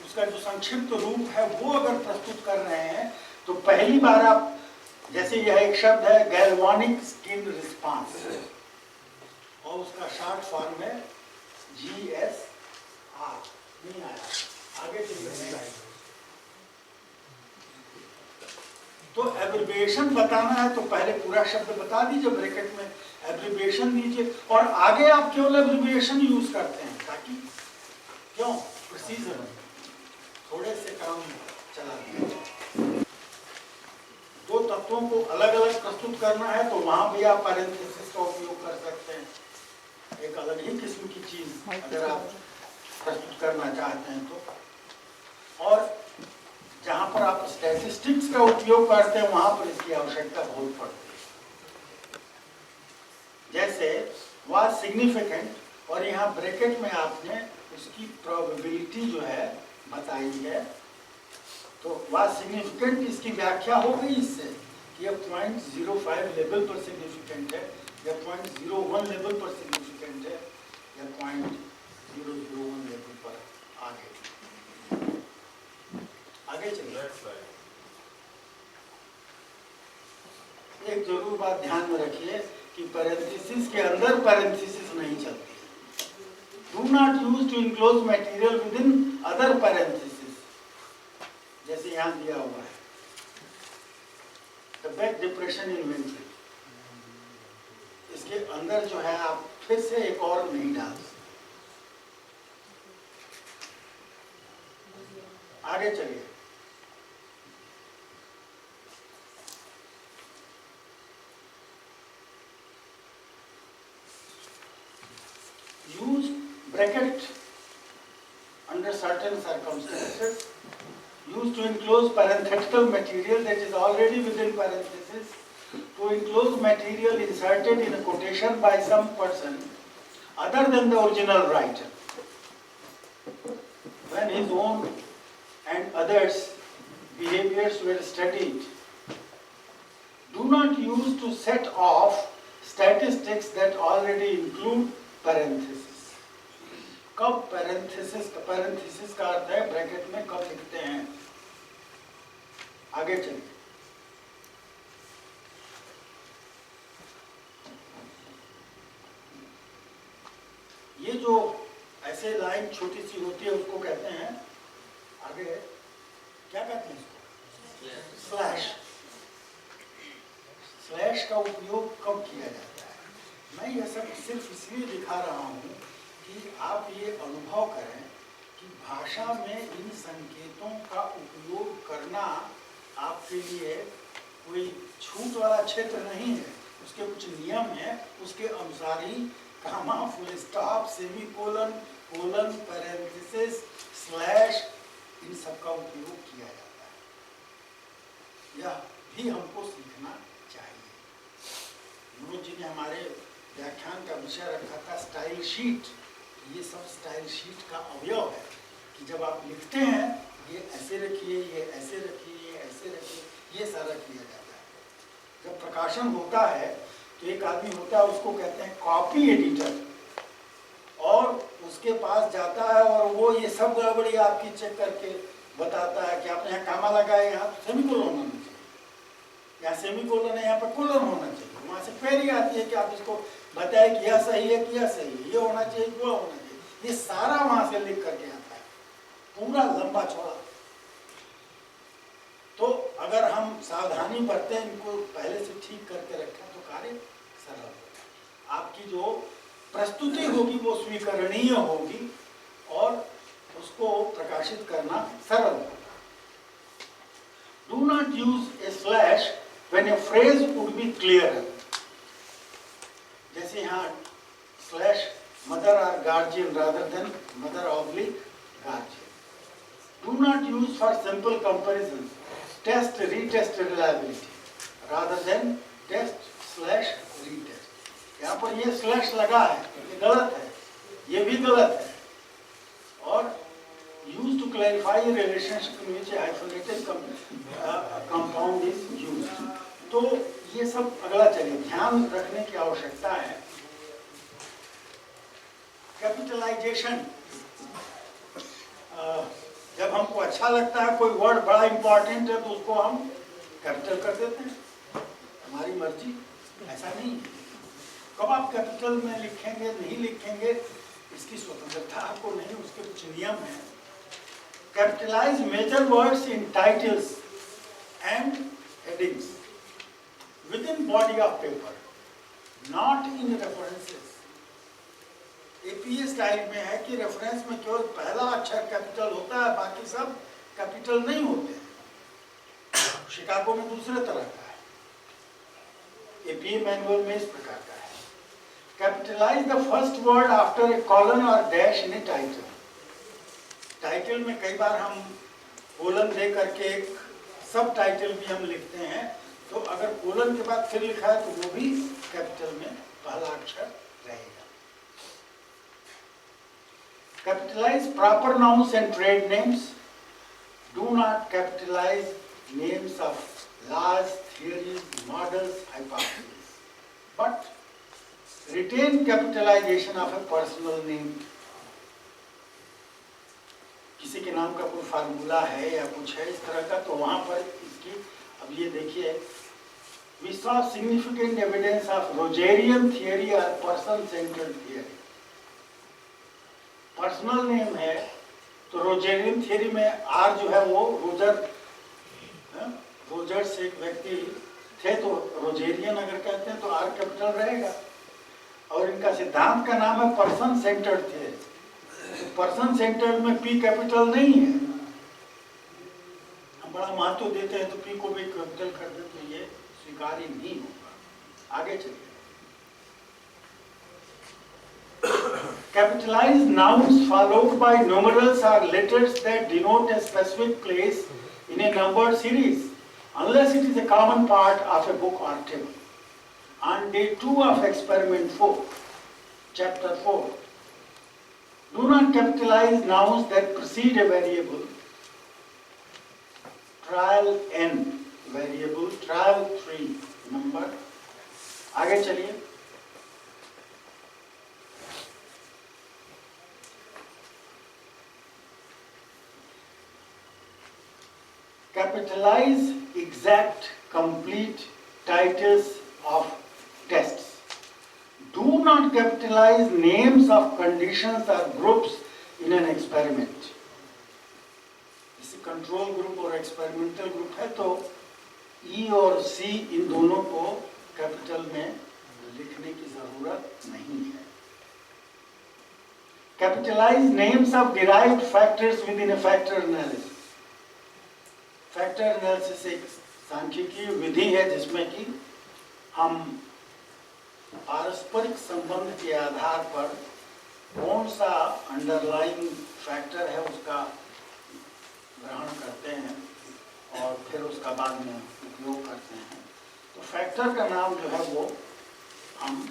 Speaker 1: उसका जो संक्षिप्त रूप है वो अगर प्रस्तुत कर रहे हैं तो पहली बार आप, जैसे यह एक शब्द है गैल्वानिक स्किन रिस्पांस और उसका शॉर्ट फॉर्म है GSR. नहीं आया, आगे चलिए. तो एब्रिविएशन बताना है तो पहले पूरा शब्द बता दीजिए, ब्रैकेट में एब्रिविएशन दीजिए और आगे आप केवल एब्रिविएशन यूज करते हैं ताकि क्यों प्रिसीजन थोड़े से काम चला दें. दो तत्वों को अलग अलग प्रस्तुत करना है तो वहां भी आप पैरेंथेसिस का उपयोग कर सकते हैं. एक अलग ही किस्म की चीज अगर आप प्रस्तुत करना चाहते हैं तो. और जहां पर आप स्टैटिस्टिक्स का उपयोग करते हैं वहां पर इसकी आवश्यकता बहुत पड़ती है. जैसे वाज सिग्निफिकेंट और यहाँ ब्रैकेट में आपने उसकी प्रोबेबिलिटी जो है बताई है. तो वाज सिग्निफिकेंट इसकी व्याख्या हो गई इससे कि यह 0.05 लेवल पर सिग्निफिकेंट है या 0.01 लेवल पर सिग्निफिकेंट है या 0.001 लेवल पर आगे चलिए. एक जरूर बात ध्यान में रखिए कि पैरेंथेसिस के अंदर पैरेंथेसिस नहीं चलती. Do not use to enclose material within other parentheses. जैसे यहाँ दिया हुआ है The back depression inventory. इसके अंदर जो है आप फिर से एक और नहीं डाल सकते. आगे चलिए. Use bracket under certain circumstances. Used to enclose parenthetical material that is already within parenthesis. To enclose material inserted in a quotation by some person other than the original writer. When his own and others' behaviors were studied. Do not use to set off statistics that already include parenthesis. कब पैरेंथेसिस का अर्थ है ब्रैकेट में कब लिखते हैं. आगे चलिए. ये जो ऐसे लाइन छोटी सी होती है उसको कहते हैं, आगे क्या कहते हैं इसको, स्लैश. स्लैश का उपयोग कब किया जाता है. मैं यह सब सिर्फ इसलिए दिखा रहा हूँ कि आप ये अनुभव करें कि भाषा में इन संकेतों का उपयोग करना आपके लिए कोई छूट वाला क्षेत्र नहीं है. उसके कुछ नियम हैं, उसके अनुसार ही comma, full stop, semicolon, colon, parenthesis, slash इन सब का उपयोग किया जाता है. यह भी हमको सीखना चाहिए. मनोज जी ने हमारे व्याख्यान का विषय रखा था स्टाइल शीट. ये सब स्टाइल शीट का अवयव है कि जब आप लिखते हैं ये ऐसे रखिए, ये ऐसे रखिए, ये ऐसे रखिए, ये सारा किया जाता है. जब प्रकाशन होता है तो एक आदमी होता है उसको कहते हैं कॉपी एडिटर, और उसके पास जाता है और वो ये सब गड़बड़ी आपकी चेक करके बताता है कि आपने यहाँ कामा लगाए, यहाँ सेमीकोलन होना चाहिए, यहाँ सेमीकोलन है, यहाँ पर कोलन होना चाहिए। वहाँ से क्वेरी आती है कि आप इसको बताए कि यह सही है कि यह सही है, ये होना चाहिए कि वो होना चाहिए। ये सारा वहाँ से लिख करके आता है, पूरा लंबा चौड़ा। तो अगर हम सावधानी बरतें, इनको पहले से ठीक करके रखें तो कार्य सरल होगा। आपकी जो प्रस्तुति होगी वो स्वीकरणीय होगी और उसको प्रकाशित करना सरल होगा। Do not use a slash when a phrase would be clearer. जैसे यहाँ slash mother or guardian rather than mother oblique guardian. Do not use for simple comparisons test retest reliability rather than test slash retest. यहाँ पर ये slash लगा है, ये गलत है, ये भी गलत है। और used to clarify a relationship in which a hyphenated compound is used. तो ये सब अगला चलिए, ध्यान रखने की आवश्यकता है। कैपिटलाइजेशन, जब हमको अच्छा लगता है कोई वर्ड बड़ा इंपॉर्टेंट है तो उसको हम कैपिटल कर देते हैं, हमारी मर्जी। ऐसा नहीं, कब आप कैपिटल में लिखेंगे नहीं लिखेंगे इसकी स्वतंत्रता आपको नहीं, उसके कुछ नियम हैं। Capitalize major words in titles and headings within body of paper, not in references. APA style में है कि रेफरेंस में केवल पहला अक्षर कैपिटल होता है, बाकी सब कैपिटल नहीं होते हैं। शिकागो में दूसरे तरह का है, एपीए मैनुअल में इस प्रकार का है। Capitalise the first word after a colon और dash in a title. Title में कई बार हम कोलन दे करके एक सब टाइटल भी हम लिखते हैं, तो अगर कोलन के बाद फिर लिखा है तो वो भी कैपिटल में पहला अक्षर रहेगा। Capitalize proper nouns and trade names. Do not capitalize names of laws, theories, models, hypotheses. But retain capitalization of a personal name. किसी के नाम का कोई फार्मूला है या कुछ है इस तरह का, तो वहाँ पर इसकी, अब ये देखिए, we saw significant evidence of Rogerian theory or person-centered theory. Personal name है तो रोजेरियन थियरी में आर जो है वो रोजर से एक व्यक्ति थे, तो रोजेरियन अगर कहते हैं तो आर कैपिटल रहेगा। और इनका सिद्धांत का नाम है person centred theory. Person centred में पी कैपिटल नहीं है, हम बड़ा महत्व देते हैं तो पी को भी कैपिटल कर दे तो ये स्वीकार्य नहीं होगा। आगे चलिए। Capitalize nouns followed by numerals or letters that denote a specific place in a numbered series, unless it is a common part of a book or table. On day 2 of experiment 4, chapter 4, do not capitalize nouns that precede a variable. Trial n variable, trial 3 number. आगे चलिए। Capitalize exact, complete titles of tests. Do not capitalize names of conditions or groups in an experiment. जैसे कंट्रोल ग्रुप और एक्सपेरिमेंटल ग्रुप है तो ई और सी इन दोनों को कैपिटल में लिखने की जरूरत नहीं है। Capitalize names of derived factors within a factor analysis. Factor analysis एक सांख्यिकीय विधि है जिसमें कि हम पारस्परिक संबंध के आधार पर कौन सा अंडरलाइंग फैक्टर है उसका ग्रहण करते हैं और फिर उसका बाद में उपयोग करते हैं। तो फैक्टर का नाम जो है वो हम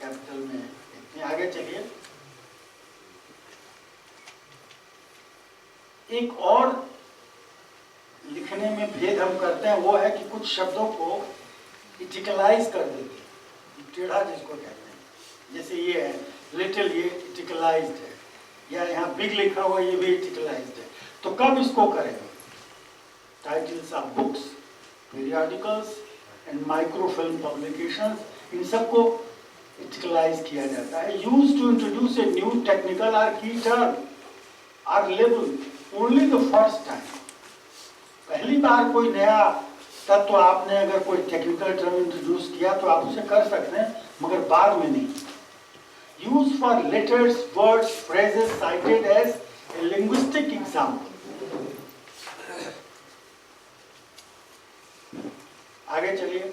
Speaker 1: कैपिटल में लिखते हैं। आगे चलिए। एक और लिखने में भेद हम करते हैं, वो है कि कुछ शब्दों को इटिकलाइज कर देते हैं, टेढ़ा जिसको कहते हैं। जैसे ये है लिटिल, ये इटिकलाइज्ड है, या यहाँ बिग लिखा हुआ ये भी इटिकलाइज्ड है। तो कब इसको करेंगे? Titles of books, periodicals and microfilm publications, इन सबको इटिकलाइज किया जाता है. Use to introduce a new technical और key term or label only the first time. पहली बार कोई नया तत्व आपने अगर कोई टेक्निकल टर्म इंट्रोड्यूस किया तो आप उसे कर सकते हैं, मगर बाद में नहीं. Use for letters, words, phrases cited as a linguistic example. आगे चलिए.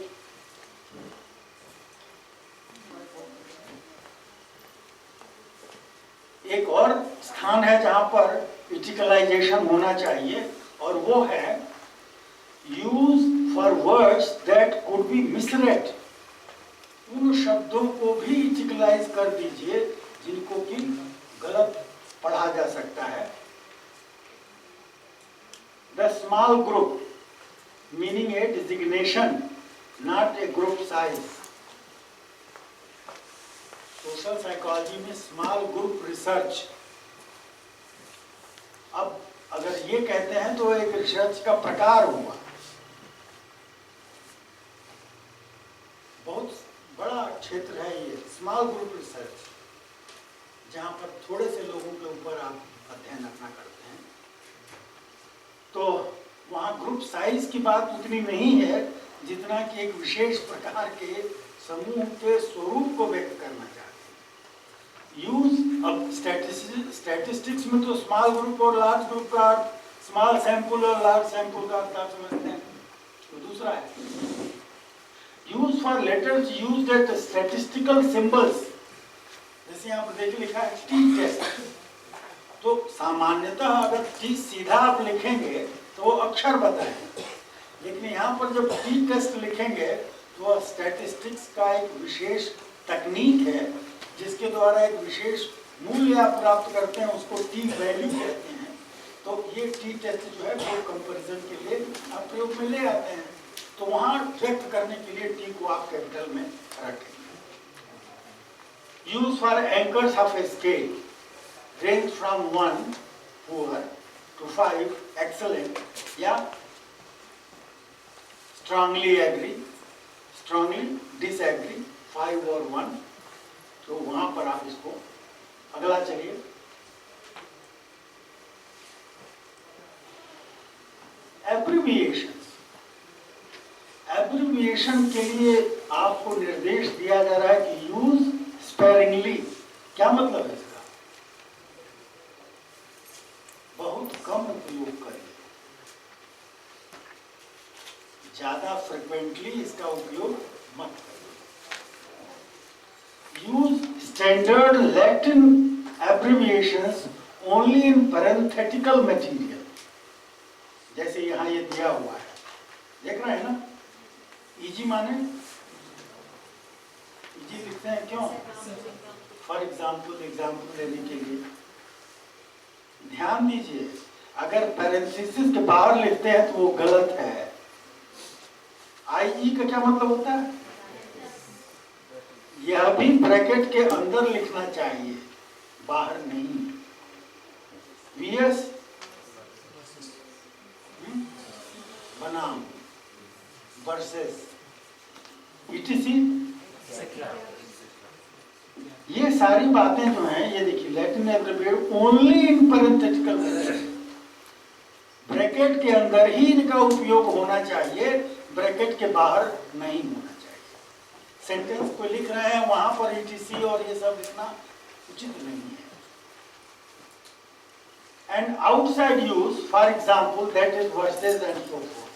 Speaker 1: एक और स्थान है जहां पर इटिकलाइजेशन होना चाहिए, और वो है use for words that could be misread. उन शब्दों को भी इटिकलाइज कर दीजिए जिनको कि गलत पढ़ा जा सकता है. The small group meaning A designation, not a group size. Social psychology में स्मॉल ग्रुप रिसर्च. अब अगर ये कहते हैं तो एक रिसर्च का प्रकार हुआ. बहुत बड़ा क्षेत्र है ये स्मॉल ग्रुप रिसर्च, जहां पर थोड़े से लोगों के ऊपर आप अध्ययन अपना करते हैं. तो वहां ग्रुप साइज की बात उतनी नहीं है जितना कि एक विशेष प्रकार के समूह के स्वरूप को व्यक्त करना चाहते हैं. यूज अब स्टैटिस्टिक्स में तो स्मॉल ग्रुप और लार्ज ग्रुप का, स्मॉल सैंपल और लार्ज सैंपल का आप समझते हैं. तो दूसरा है use for letters used eight statistical symbols. जैसे यहाँ पर देखिए लिखा है टी टेस्ट. तो सामान्यतः अगर टी सीधा आप लिखेंगे तो वो अक्षर बताएंगे, लेकिन यहाँ पर जब टी टेस्ट लिखेंगे तो स्टैटिस्टिक्स का एक विशेष तकनीक है जिसके द्वारा एक विशेष मूल्य आप प्राप्त करते हैं, उसको टी वैल्यू कहते हैं. तो ये टी टेस्ट जो है वो कंपैरिजन के लिए आप प्रयोग में ले आते हैं. तो वहां व्यक्त करने के लिए टी को आप कैपिटल में रखें. Use for anchors of a scale range from 1 poor to 5 excellent या स्ट्रांगली एग्री, स्ट्रांगली डिसएग्री, 5 और 1. तो वहां पर आप इसको. अगला चलिए. एब्रिविएशन. एब्रिविएशन के लिए आपको निर्देश दिया जा रहा है कि यूज स्पेरिंगली. क्या मतलब है इसका? बहुत कम उपयोग करें, ज्यादा फ्रिक्वेंटली इसका उपयोग मत करें. Use standard Latin abbreviations only in parenthetical material. जैसे यहां ये दिया हुआ है, देख रहे हैं ना. इजी माने इजी लिखते हैं क्यों? फॉर एग्जाम्पल, एग्जाम्पल देने के लिए. ध्यान दीजिए, अगर पैरेंथेसिस के बाहर लिखते हैं तो वो गलत है. आई का क्या मतलब होता है? यह भी ब्रैकेट के अंदर लिखना चाहिए, बाहर नहीं. वीएस बनाम वर्सेस ईटीसी. ये सारी बातें जो हैं, ये देखिए Latin abbreviation only in parenthetical bracket के अंदर ही इनका उपयोग होना चाहिए, ब्रैकेट के बाहर नहीं होना चाहिए. सेंटेंस को लिख रहे हैं वहां पर ईटीसी और ये सब लिखना उचित नहीं है. And outside use for example that is versus and so fourth.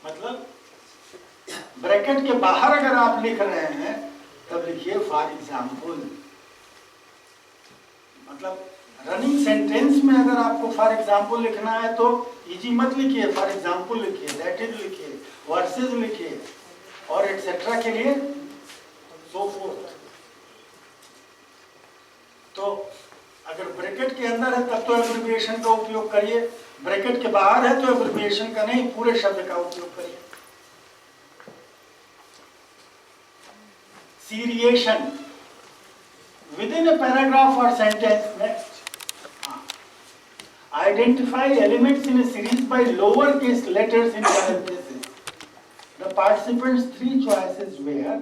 Speaker 1: मतलब ब्रैकेट के बाहर अगर आप लिख रहे हैं तब लिखिए फॉर एग्जाम्पल. मतलब रनिंग सेंटेंस में अगर आपको फॉर एग्जाम्पल लिखना है तो इजी मत लिखिए, फॉर एग्जाम्पल लिखिए, दैट इज लिखिए, वर्सेस लिखिए और एटसेट्रा के लिए सो फोर्थ. तो अगर ब्रैकेट के अंदर है तब तो एब्रिविएशन का उपयोग करिए, ब्रैकेट के बाहर है तो एब्रिविएशन का नहीं, पूरे शब्द का उपयोग करिए. Seriation within a paragraph और sentence. Next, Identify elements in a series by lowercase letters in parentheses. The participants' three choices were,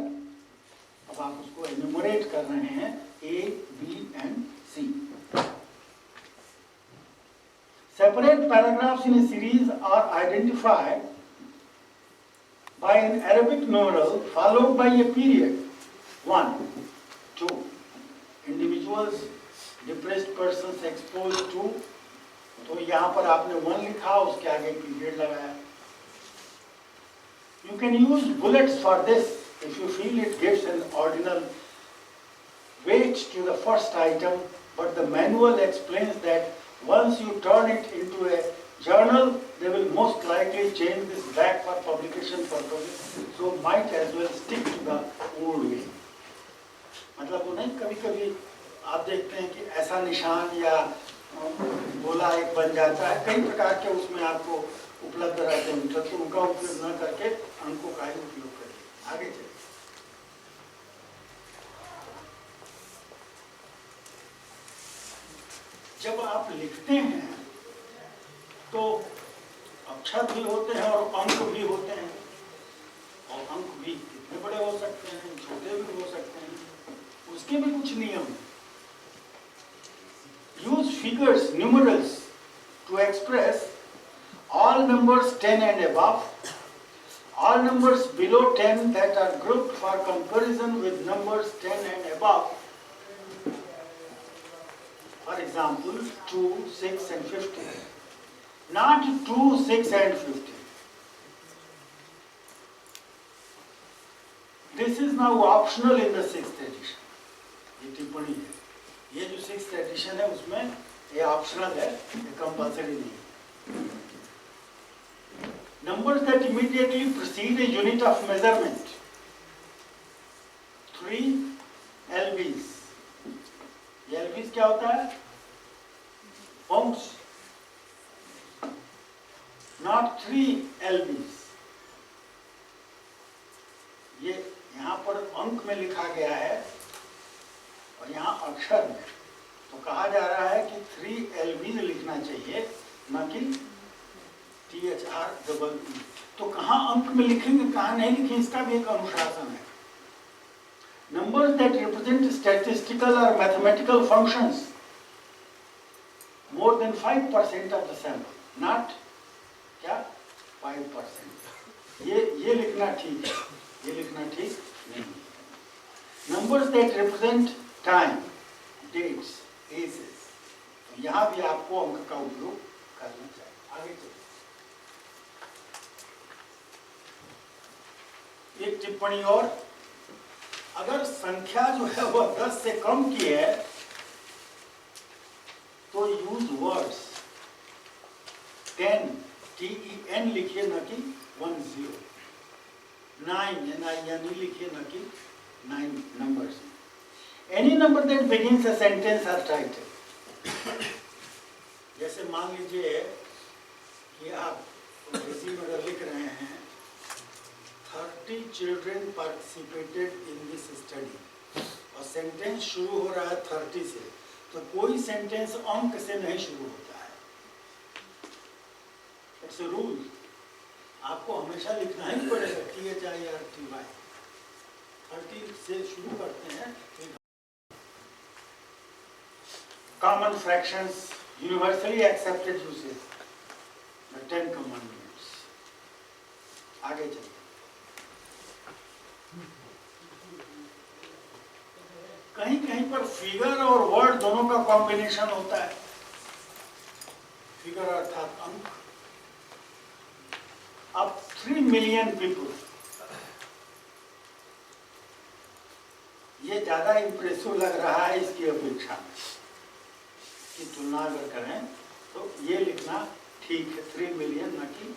Speaker 1: अब आप उसको enumerate कर रहे हैं, A, B and C. Separate paragraphs in a series are identified by an Arabic numeral followed by a period. 1, 2. Individuals, depressed persons exposed to, तो यहाँ पर आपने 1 लिखा, उसके आगे पीरियड लगाया. You can use bullets for this if you feel it gives an ordinal weight to the first item, but the manual explains that once you turn it into a journal, they will most likely change this back for publication purposes, so might as well stick to the old way. मतलब वो नहीं, कभी कभी आप देखते हैं कि ऐसा निशान या गोला एक बन जाता है, कई प्रकार के उसमें आपको उपलब्ध रहते हैं, तो उनका उपयोग न करके अंकों का ही उपयोग करिए. आगे चलिए. जब आप लिखते हैं तो अक्षर भी होते हैं और अंक भी होते हैं, और अंक भी कितने बड़े हो सकते हैं, छोटे भी हो सकते हैं, उसके भी कुछ नियम हैं. Use figures, numerals to express all numbers 10 and above, all numbers below 10 that are grouped for comparison with numbers 10 and above. For example, 2, 6 and 50. Not 2, 6 and 50. This is now optional in the 6th edition. ये टिप्पणी है. ये जो 6th edition है उसमें ये ऑप्शनल है, ये कंपल्सरी नहीं है. Numbers that immediately precede a unit of measurement. 3 lbs. ये lbs क्या होता है? Ounce. Not 3 lbs. ये यहाँ पर अंक में लिखा गया है और यहाँ अक्षर में, तो कहा जा रहा है कि 3 lbs लिखना चाहिए, न कि THREE. तो कहाँ अंक में लिखेंगे, कहाँ नहीं लिखेंगे, इसका भी एक अनुशासन है. Numbers that represent statistical or mathematical functions more than 5% of the sample, not क्या 5%. ये लिखना ठीक है, ये लिखना ठीक नहीं है. Numbers that represent time, dates, ages, तो यहाँ भी आपको अंक का उपयोग करना चाहिए. आगे चलिए. एक टिप्पणी और, अगर संख्या जो है वह 10 से कम की है तो यूज वर्ड्स 10 TEN लिखिए न कि 10. 9 NINE लिखिए न कि 9 numbers. Any number that begins a sentence or title. जैसे मान लीजिए कि आप अंग्रेजी में लिख रहे हैं 30 children participated in this study, और सेंटेंस शुरू हो रहा है 30 से, तो कोई सेंटेंस अंक से नहीं शुरू होता है. It's a rule. आपको हमेशा लिखना ही पड़ेगा THIRTY. 30 से शुरू करते हैं. Common fractions, universally accepted usage, the 10 commandments. आगे चलिए. कहीं कहीं पर फिगर और वर्ड दोनों का कॉम्बिनेशन होता है. फिगर अर्थात अंक. अब 3 मिलियन पीपल, ये ज्यादा इंप्रेसिव लग रहा है इसकी अपेक्षा में, की तुलना अगर करें तो ये लिखना ठीक है, 3 मिलियन, न कि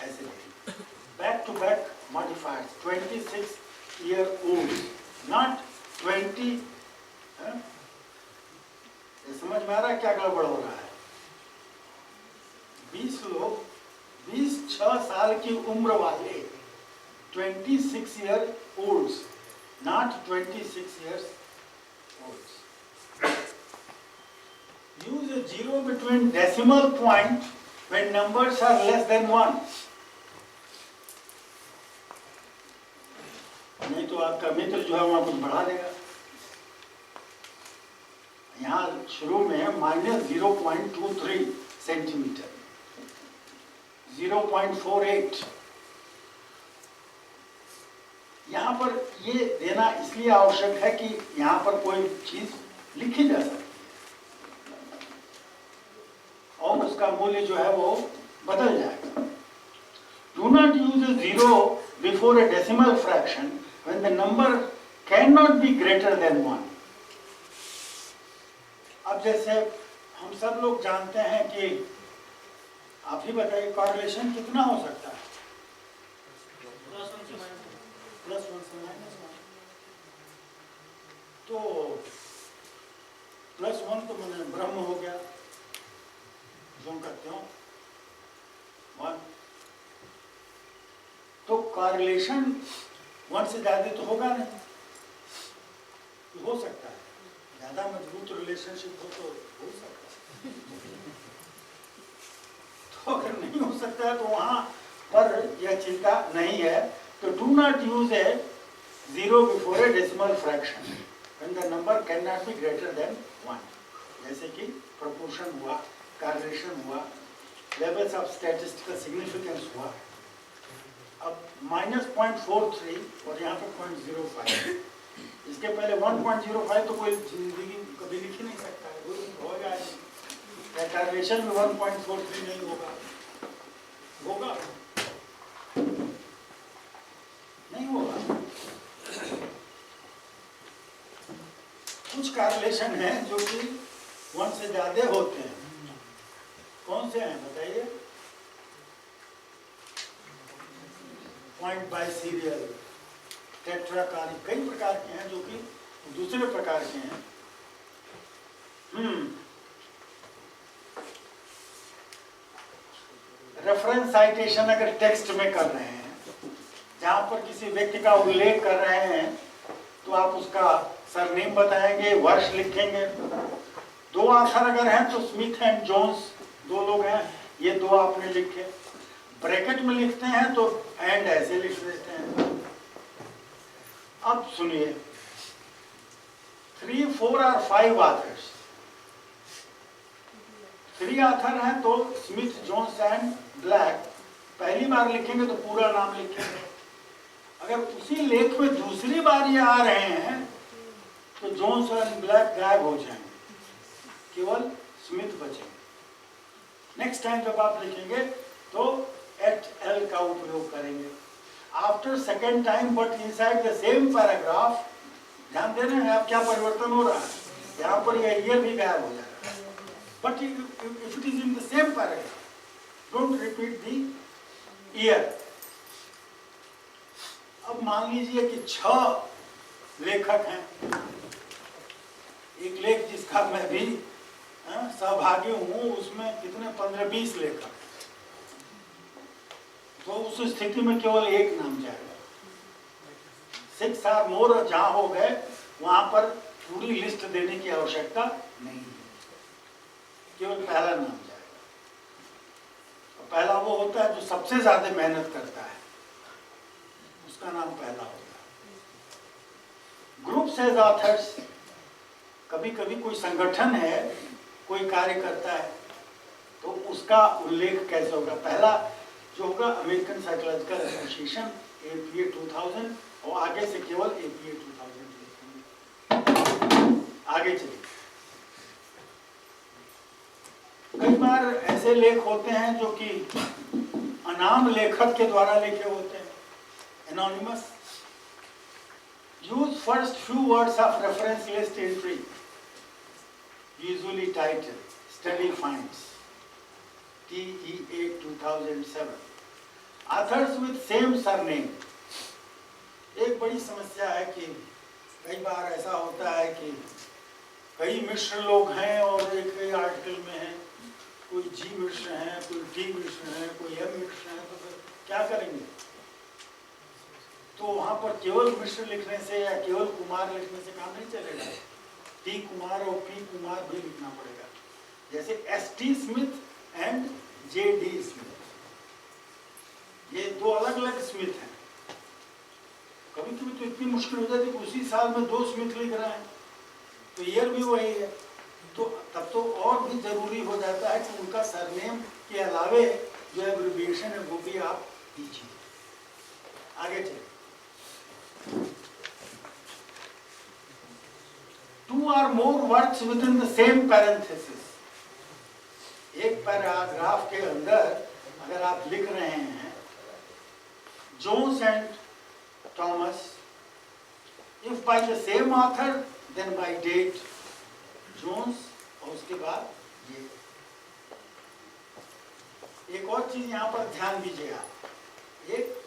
Speaker 1: ऐसे लिखें. Back to back modifiers, 26 year old, not 20. ये समझ में आ रहा है क्या गड़बड़ हो रहा है? 20 लोग 26 साल की उम्र वाले, 26 year olds, not 26 years olds. use a zero between decimal point when numbers are less than 1. नहीं तो आपका मित्र जो है वहां कुछ बढ़ा देगा। यहाँ शुरू में -0.23 सेंटीमीटर, 0.48। यहाँ पर ये देना इसलिए आवश्यक है कि यहाँ पर कोई चीज लिखी जा सकती है और उसका मूल्य जो है वो बदल जाएगा। Do not use a zero before a decimal fraction when the number cannot be greater than 1. अब जैसे हम सब लोग जानते हैं कि आप ही बताइए कॉरलेशन कितना हो सकता है? +1 से -1। तो +1 तो मैंने ब्रह्म हो गया, जो कहते हो 1। तो कॉरलेशन 1 से ज्यादा तो होगा नहीं, हो सकता है ज्यादा मजबूत रिलेशनशिप हो तो हो सकता है। तो अगर नहीं हो सकता है तो वहां पर यह चिंता नहीं है। तो do not use A zero before A decimal fraction when the number can not be greater than 1। जैसे कि प्रोपोर्शन हुआ, कॉरलेशन हुआ, लेवल्स ऑफ स्टैटिस्टिकल सिग्निफिकेंस हुआ। अब -0.43 और यहाँ पे 0.05, इसके पहले 1.05 तो कोई जिंदगी कभी लिख ही नहीं सकता है, होगा नहीं। कॉरलेशन में 1.43 नहीं होगा, होगा नहीं होगा। कुछ कॉरलेशन है जो कि 1 से ज्यादा होते हैं। कौन से हैं बताइए? पॉइंट बाय सीरियल, टेट्राकार्क, कई प्रकार के हैं जो कि दूसरे प्रकार के हैं। रेफरेंस साइटेशन अगर टेक्स्ट में कर रहे हैं, जहां पर किसी व्यक्ति का उल्लेख कर रहे हैं, तो आप उसका सरनेम बताएंगे, वर्ष लिखेंगे। 2 आथर अगर हैं तो स्मिथ एंड जोन्स 2 लोग हैं, ये 2 आपने लिखे। ब्रैकेट में लिखते हैं तो एंड ऐसे लिख देते हैं। अब सुनिए, 3, 4 और 5 आथर्स, 3 आथर हैं तो स्मिथ, जोन्स एंड ब्लैक। पहली बार लिखेंगे तो पूरा नाम लिखेंगे। अगर उसी लेख में दूसरी बार ये आ रहे हैं तो जोन्स एंड ब्लैक गायब हो जाएंगे, केवल स्मिथ बचेंगे। नेक्स्ट टाइम जब आप लिखेंगे तो HL का उपयोग करेंगे। After second time but inside the same paragraph, ध्यान दे रहे हैं आप क्या परिवर्तन हो रहा है? यहाँ पर यह ईयर भी गायब हो जाएगा। But if it is in the same paragraph, don't repeat the year. अब मान लीजिए कि 6 लेखक हैं, एक लेख जिसका मैं भी सहभागी हूं, उसमें कितने 15-20 लेखक, तो उस स्थिति में केवल एक नाम जाएगा। 6 और मोर जहां हो गए वहां पर पूरी लिस्ट देने की आवश्यकता नहीं है, केवल पहला नाम जाएगा। और पहला वो होता है जो सबसे ज्यादा मेहनत करता है, उसका नाम पहला होता है। ग्रुप्स एज ऑथर्स, कभी कभी कोई संगठन है, कोई कार्य करता है, तो उसका उल्लेख कैसे होगा? पहला जो होगा अमेरिकन साइकोलॉजिकल एसोसिएशन APA 2000, और आगे से केवल APA 2000 लिखेंगे। आगे चलिए, कई बार ऐसे लेख होते हैं जो कि अनाम लेखक के द्वारा लिखे होते हैं, anonymous. Use first few words of reference list entry, usually title study finds, TEA 2007। Authors with same surname. एक बड़ी समस्या है कि कई बार ऐसा होता है कि कई मिश्र लोग हैं और एक ही आर्टिकल में है, कोई G मिश्र है, कोई T मिश्र है, कोई M मिश्र है, तो फिर क्या करेंगे? तो वहां पर केवल मिश्र लिखने से या केवल कुमार लिखने से काम नहीं चलेगा, T कुमार और P कुमार भी लिखना पड़ेगा। जैसे ST. Smith and JD. Smith, ये दो अलग अलग स्मिथ हैं। कभी कभी तो इतनी मुश्किल हो जाती है कि उसी साल में दो स्मिथ लिख रहे हैं, तो ईयर भी वही है, तो तब तो और भी जरूरी हो जाता है कि उनका सरनेम के अलावे जो एब्रिविएशन है वो भी आप दीजिए। आगे चलिए। 2 or more words within the same parenthesis, एक पैराग्राफ के अंदर अगर आप लिख रहे हैं Jones and Thomas, if by the same author then by date Jones, और उसके बाद ये। एक और चीज यहाँ पर ध्यान दीजिएगा, एक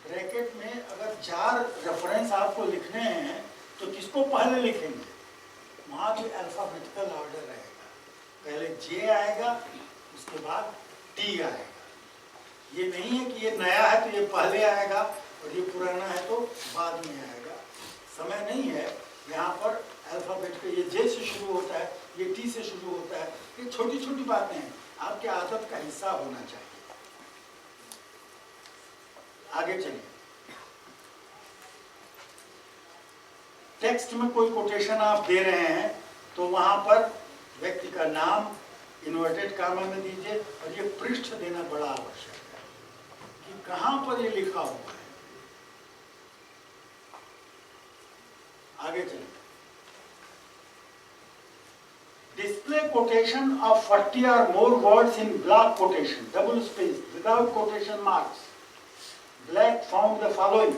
Speaker 1: ब्रैकेट में अगर 4 रेफरेंस आपको लिखने हैं तो किसको पहले लिखेंगे? वहाँ भी अल्फाबेटिकल ऑर्डर रहेगा, पहले जे आएगा, उसके बाद टी आएगा। ये नहीं है कि ये नया है तो ये पहले आएगा और ये पुराना है तो बाद में आएगा, समय नहीं है। यहाँ पर अल्फाबेटिकल, ये जे से शुरू होता है, ये टी से शुरू होता है। ये छोटी छोटी बातें हैं, आपके आदत का हिस्सा होना चाहिए। आगे चलिए। टेक्स्ट में कोई कोटेशन आप दे रहे हैं तो वहां पर व्यक्ति का नाम इन्वर्टेड कामा में दीजिए, और ये पृष्ठ देना बड़ा आवश्यक है कि कहां पर ये लिखा हुआ है। आगे चलिए। Display quotation of 40 or more words in block quotation, double space, without quotation marks. Black found the following,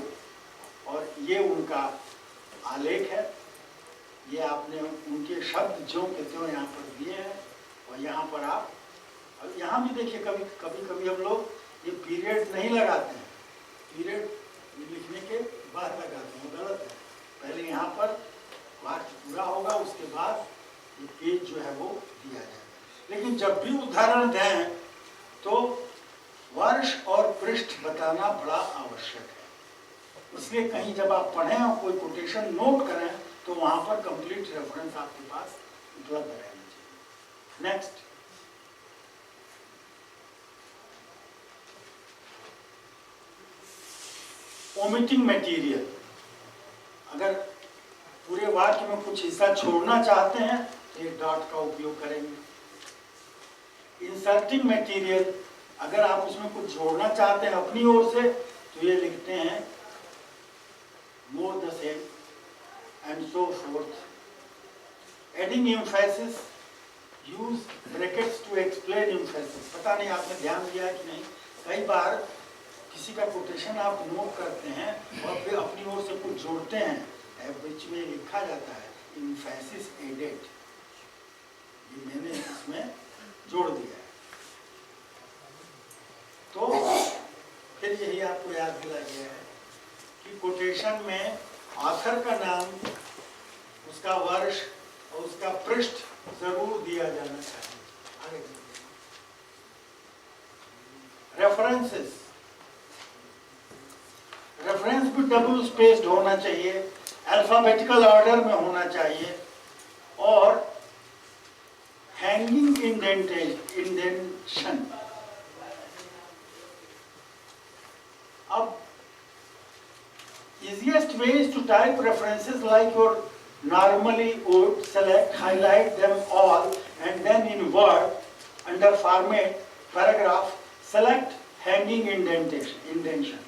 Speaker 1: और ये उनका आलेख है, ये आपने उनके शब्द जो के त्यों यहाँ पर दिए हैं, और यहाँ पर आप, अब यहाँ भी देखिए कभी हम लोग ये पीरियड नहीं लगाते हैं, पीरियड लिखने के बाद लगाते हैं, गलत है। पहले यहाँ पर वाक्य पूरा होगा, उसके बाद ये पेज जो है वो दिया जाएगा। लेकिन जब भी उदाहरण दें तो वर्ष और पृष्ठ बताना बड़ा आवश्यक है, इसलिए कहीं जब आप पढ़ें और कोई कोटेशन नोट करें तो वहां पर कंप्लीट रेफरेंस आपके पास उपलब्ध रहना चाहिए। Next, omitting material. अगर पूरे वाक्य में कुछ हिस्सा छोड़ना चाहते हैं तो एक डॉट का उपयोग करेंगे। इंसर्टिंग मटेरियल, अगर आप उसमें कुछ जोड़ना चाहते हैं अपनी ओर से तो ये लिखते हैं more the same and so forth. Adding emphasis, use brackets to explain emphasis. पता नहीं आपने ध्यान दिया है कि नहीं, कई बार किसी का कोटेशन आप नोट करते हैं और फिर अपनी ओर से कुछ जोड़ते हैं, बीच में लिखा जाता है emphasis added, ये मैंने इसमें जोड़ दिया है। तो फिर यही आपको याद दिला गया है कि कोटेशन में ऑथर का नाम, उसका वर्ष और उसका पृष्ठ जरूर दिया जाना चाहिए। आगे रेफरेंसेस, रेफरेंस भी डबल स्पेस्ड होना चाहिए, अल्फाबेटिकल ऑर्डर में होना चाहिए, और हैंगिंग इंडेंशन। अब easiest way is to type references like you normally would, select, highlight them all, and then in Word, under format, paragraph, select hanging indentation.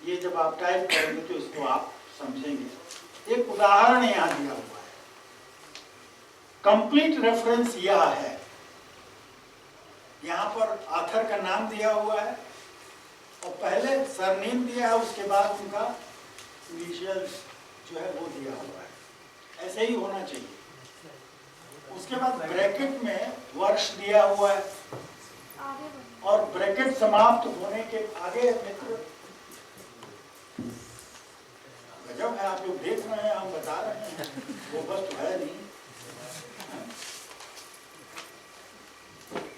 Speaker 1: ये जब आप टाइप करेंगे तो इसको आप समझेंगे। एक उदाहरण यहाँ दिया हुआ है, कंप्लीट रेफरेंस यह है, यहाँ पर ऑथर का नाम दिया हुआ है और पहले सरनेम दिया है, उसके बाद उनका इनिशियल जो है वो दिया हुआ है, ऐसे ही होना चाहिए। उसके बाद ब्रैकेट में वर्ष दिया हुआ है और ब्रैकेट समाप्त होने के आगे मित्र, गजब है, आप लोग देख रहे हैं, हम बता रहे हैं, वो बस तो है नहीं।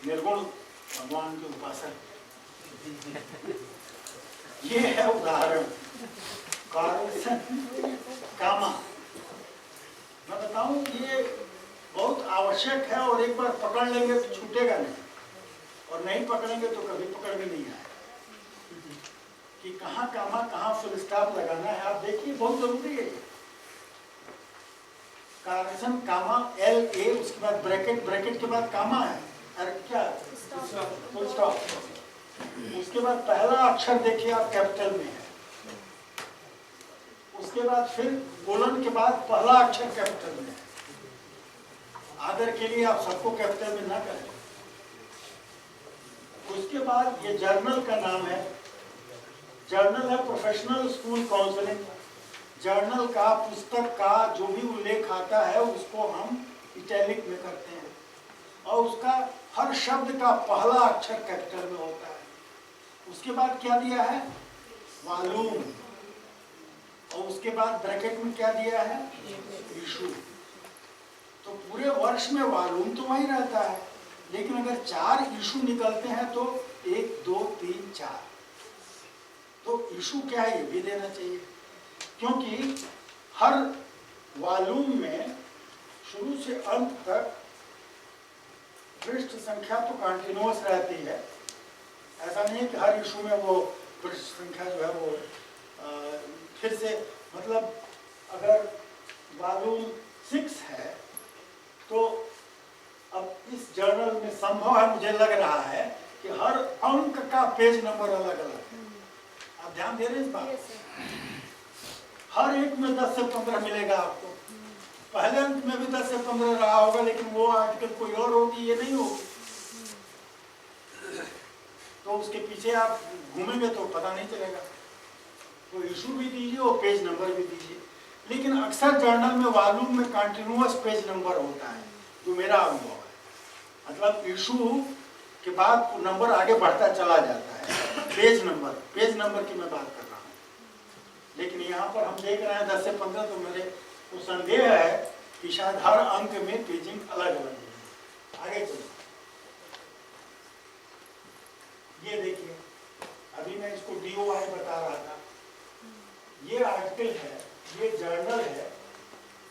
Speaker 1: निर्गुण भगवान के उपासक, ये है उदाहरण कार्लसन कामा। मैं बताऊं ये बहुत आवश्यक है, और एक बार पकड़ लेंगे तो छूटेगा नहीं, और नहीं पकड़ेंगे तो कभी पकड़ में नहीं आएगा कि कहाँ कामा कहाँ फुल स्टॉप लगाना है। आप देखिए, बहुत जरूरी है। कार्सन कामा एल ए, उसके बाद ब्रैकेट, ब्रैकेट के बाद कामा है, और क्या फुल स्टॉप। उसके बाद पहला अक्षर देखिए आप कैपिटल में है, उसके बाद फिर कोलन के बाद पहला अक्षर कैपिटल में है। आदर के लिए आप सबको कैपिटल में ना करें। उसके बाद ये जर्नल का नाम है, जर्नल है प्रोफेशनल स्कूल काउंसलिंग। जर्नल का, पुस्तक का जो भी उल्लेख आता है उसको हम इटैलिक में करते हैं, और उसका हर शब्द का पहला अक्षर कैपिटल में होता है। उसके बाद क्या दिया है? वॉल्यूम, और उसके बाद ब्रैकेट में क्या दिया है? इशू। तो पूरे वर्ष में वॉल्यूम तो वही रहता है, लेकिन अगर 4 इशू निकलते हैं तो 1 2 3 4, तो इशू क्या है ये भी देना चाहिए, क्योंकि हर वॉल्यूम में शुरू से अंत तक पृष्ठ संख्या तो कंटिन्यूअस रहती है। ऐसा नहीं है कि हर इशू में वो पृष्ठ संख्या जो है वो फिर से, मतलब अगर वॉल्यूम 6 है तो अब इस जर्नल में संभव है, मुझे लग रहा है कि हर अंक का पेज नंबर अलग अलग है। आप ध्यान दे रहे हैं इस बात? हर एक में 10 से 15 मिलेगा आपको। पहले अंक में भी 10 से 15 रहा होगा, लेकिन वो आर्टिकल कोई और होगी, ये नहीं होगी। तो उसके पीछे आप घूमेंगे तो पता नहीं चलेगा। तो इशू भी दीजिए और पेज नंबर भी दीजिए, लेकिन अक्सर जर्नल में वॉल्यूम में कंटिन्यूअस पेज नंबर होता है, जो मेरा अनुभव है। मतलब इशू के बाद नंबर आगे बढ़ता चला जाता है, पेज नंबर की मैं बात कर रहा हूँ। लेकिन यहाँ पर हम देख रहे हैं 10 से 15, तो मेरे को संदेह है कि शायद हर अंक में पेजिंग अलग अलग है। आगे चलो, ये देखिए, अभी मैं इसको DOI बता रहा था। ये आर्टिकल है, ये जर्नल है,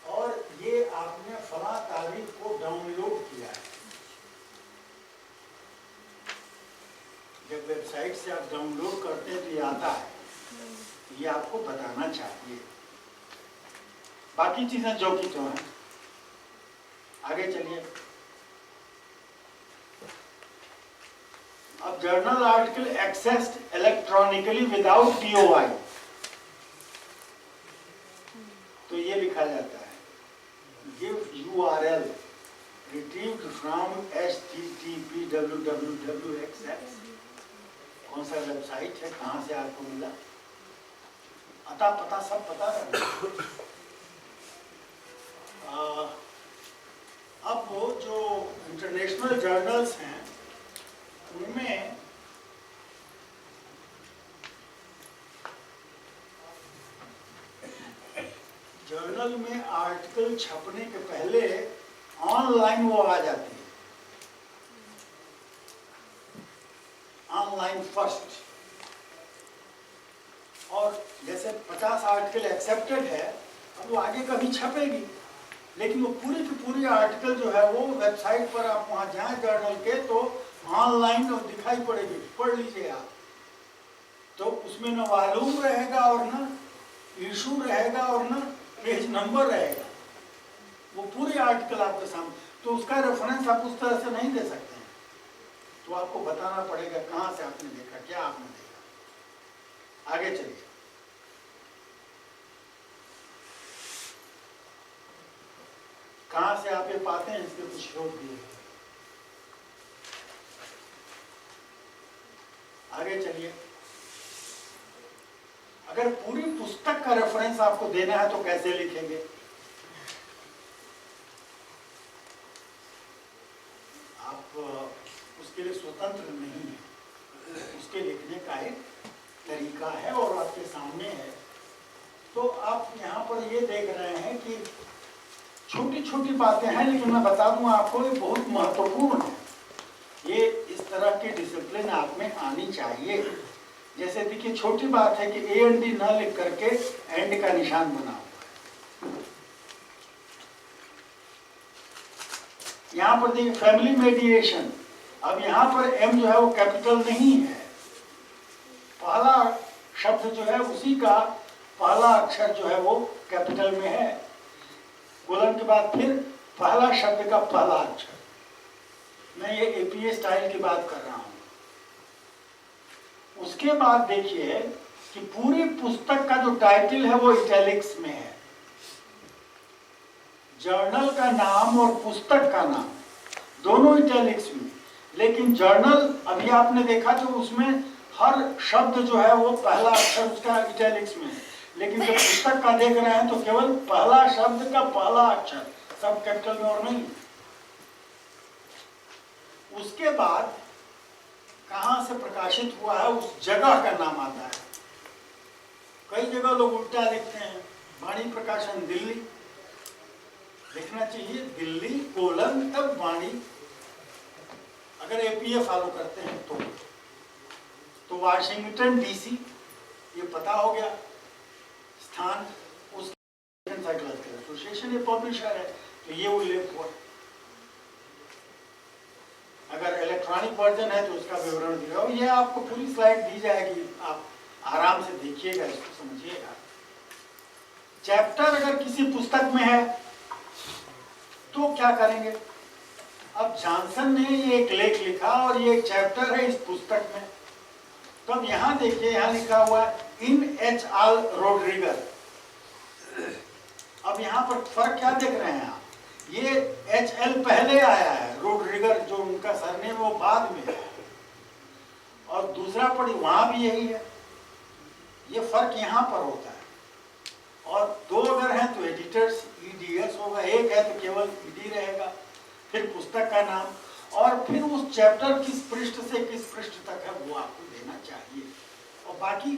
Speaker 1: और ये आपने फला तारीख को डाउनलोड किया है। जब वेबसाइट से आप डाउनलोड करते हैं तो ये आता है, ये आपको बताना चाहिए। बाकी चीजें जो की तो हैं। आगे चलिए। अब journal article accessed electronically without DOI, तो ये लिखा जाता है give URL retrieved from HTTP www.access। कौन सा वेबसाइट है, कहाँ से आपको मिला, अता पता सब पता है। अब वो जो इंटरनेशनल जर्नल्स हैं उनमें जर्नल में आर्टिकल छपने के पहले ऑनलाइन वो आ जाती है, ऑनलाइन फर्स्ट। और जैसे 50 आर्टिकल एक्सेप्टेड है, अब वो आगे कभी छपेगी, लेकिन वो पूरी की पूरी आर्टिकल जो है वो वेबसाइट पर आप वहाँ जाएं जर्नल के तो ऑनलाइन दिखाई पड़ेगी, पढ़ लीजिए आप। तो उसमें न वॉल्यूम रहेगा और न इशू रहेगा और न पेज नंबर रहेगा, वो पूरी आर्टिकल आपके सामने। तो उसका रेफरेंस आप उस तरह से नहीं दे सकते हैं, तो आपको बताना पड़ेगा कहाँ से आपने देखा, क्या आपने देखा। आगे चलिए। कहाँ से आप ये पाते हैं, इसके कुछ शोध दिए। आगे चलिए। अगर पूरी पुस्तक का रेफरेंस आपको देना है तो कैसे लिखेंगे? आप उसके लिए स्वतंत्र नहीं है, उसके लिखने का एक तरीका है और आपके सामने है। तो आप यहाँ पर ये देख रहे हैं कि छोटी छोटी बातें हैं, लेकिन मैं बता दूं आपको ये बहुत महत्वपूर्ण है। ये इस तरह की डिसिप्लिन आप में आनी चाहिए। जैसे देखिए, छोटी बात है कि AND न लिख करके एंड का निशान बना हुआ है। यहाँ पर देखिए फैमिली मेडिएशन, अब यहाँ पर एम जो है वो कैपिटल नहीं है, पहला शब्द जो है उसी का पहला अक्षर जो है वो कैपिटल में है, कोलन के बाद फिर पहला शब्द का पहला अक्षर। मैं ये एपीए स्टाइल की बात कर रहा हूं। उसके बाद देखिए कि पूरी पुस्तक का जो टाइटल है वो इटैलिक्स में है, जर्नल का नाम और पुस्तक का नाम दोनों इटैलिक्स में, लेकिन जर्नल अभी आपने देखा जो उसमें हर शब्द जो है वो पहला अक्षर उसका इटैलिक्स में है, लेकिन जब पुस्तक का देख रहे हैं तो केवल पहला शब्द का पहला अक्षर सब कैपिटल में और नहीं। उसके बाद कहां से प्रकाशित हुआ है उस जगह का नाम आता है। कई जगह लोग उल्टा लिखते हैं, वाणी प्रकाशन दिल्ली लिखना चाहिए, दिल्ली कोलन तब वाणी, अगर एपीए फॉलो करते हैं तो वाशिंगटन डीसी ये पता हो गया स्थान, उस साइकोलॉजिकल एसोसिएशन ये पब्लिशर है तो ये उल्लेख हुआ। अगर इलेक्ट्रॉनिक वर्जन है तो उसका विवरण दिया, और ये आपको पूरी स्लाइड दी जाएगी, आप आराम से देखिएगा, इसको समझिएगा। चैप्टर अगर किसी पुस्तक में है तो क्या करेंगे। अब जॉनसन ने ये एक लेख लिखा और ये एक चैप्टर है इस पुस्तक में, तो अब यहाँ देखिए, यहाँ लिखा हुआ इन एच आल रोड्रिगर। अब यहाँ पर फर्क क्या देख रहे हैं आप, ये एच एल पहले आया है, रोड्रिगर जो उनका सरनेम वो बाद में है, और दूसरा पढ़ी वहां भी यही है, ये फर्क यहाँ पर होता है। और दो अगर हैं तो एडिटर्स ईडीएस होगा, एक है तो केवल ईडी रहेगा, फिर पुस्तक का नाम, और फिर उस चैप्टर किस पृष्ठ से किस पृष्ठ तक है वो आपको देना चाहिए। और बाकी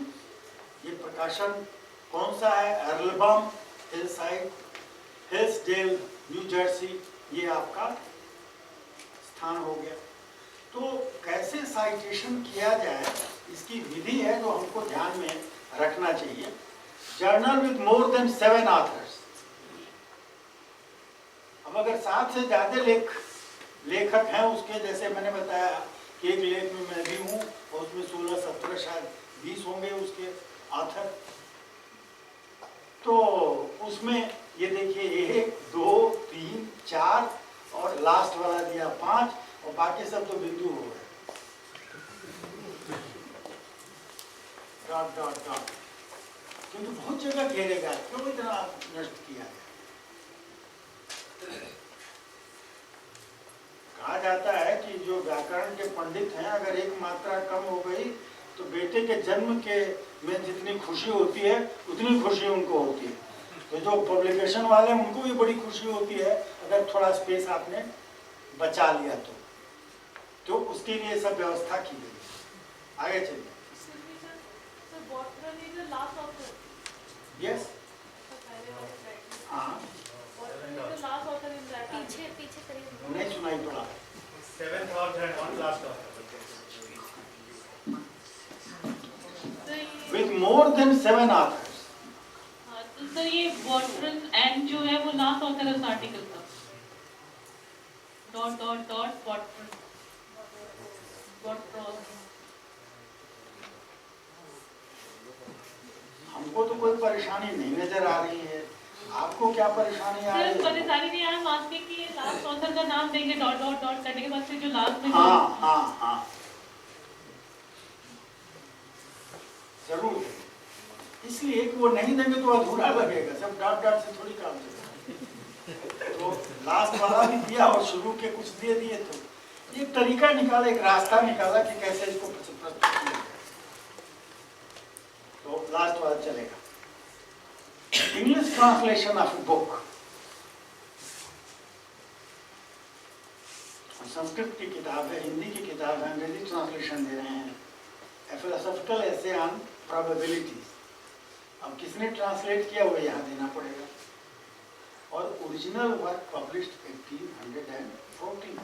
Speaker 1: ये प्रकाशन कौन सा है, अर्लबाम हिलसाइड, हिल्सडेल, न्यू जर्सी, ये आपका स्थान हो गया। तो कैसे साइटेशन किया जाए इसकी विधि है जो हमको ध्यान में रखना चाहिए। Journal with more than 7 authors, अब अगर 7 से ज्यादा लेखक हैं उसके, जैसे मैंने बताया कि एक लेख में मैं भी हूँ और उसमें 16, 17 शायद 20 होंगे उसके ऑथर, तो उसमें ये देखिए 1, 2, 3, 4 और लास्ट वाला दिया 5, और बाकी सब तो बिंदु हो गए, डॉट डॉट डॉट, क्योंकि बहुत जगह घेरेगा, क्यों इतना नष्ट किया है। कहा जाता है कि जो व्याकरण के पंडित हैं, अगर एक मात्रा कम हो गई तो बेटे के जन्म के में जितनी खुशी होती है उतनी खुशी उनको होती है। तो जो पब्लिकेशन वाले हैं उनको भी बड़ी खुशी होती है अगर थोड़ा स्पेस आपने बचा लिया तो उसके लिए सब व्यवस्था की गई। आगे चलिए। यस, हाँ,
Speaker 3: पीछे पीछे करिए,
Speaker 1: नहीं सुनाई पड़ा।
Speaker 2: 7th author and one last author.
Speaker 1: With more than 7 authors.
Speaker 4: तो सर ये वॉटरन एंड जो है वो लास्ट ऑथर है उस आर्टिकल का, डॉट डॉट डॉट वॉटरन
Speaker 1: हमको तो कोई परेशानी नहीं नजर आ रही है, आपको क्या परेशानी आ रही
Speaker 4: सिर्फ
Speaker 1: है?
Speaker 4: परेशानी नहीं आ मास्टर की लास्ट ऑथर का नाम देंगे डॉट डॉट डॉट करने के बाद फिर जो लास्ट में
Speaker 1: हाँ हाँ हाँ जरूर, इसलिए कि वो नहीं देंगे तो अधूरा लगेगा, सब डॉट डॉट से थोड़ी काम चलेगा। तो लास्ट वाला भी दिया और शुरू के कुछ दे दिए, तो एक तरीका निकाला, एक रास्ता निकाला कि कैसे इसको प्रस्तुत किया जाए। तो लास्ट वाला चलेगा। English translation of book, Sanskrit की किताब है, हिंदी की किताब है, अंग्रेजी ट्रांसलेशन दे रहे हैं, a philosophical essay on probabilities. अब किसने ट्रांसलेट किया वो यहाँ देना पड़ेगा, और original work published 1814।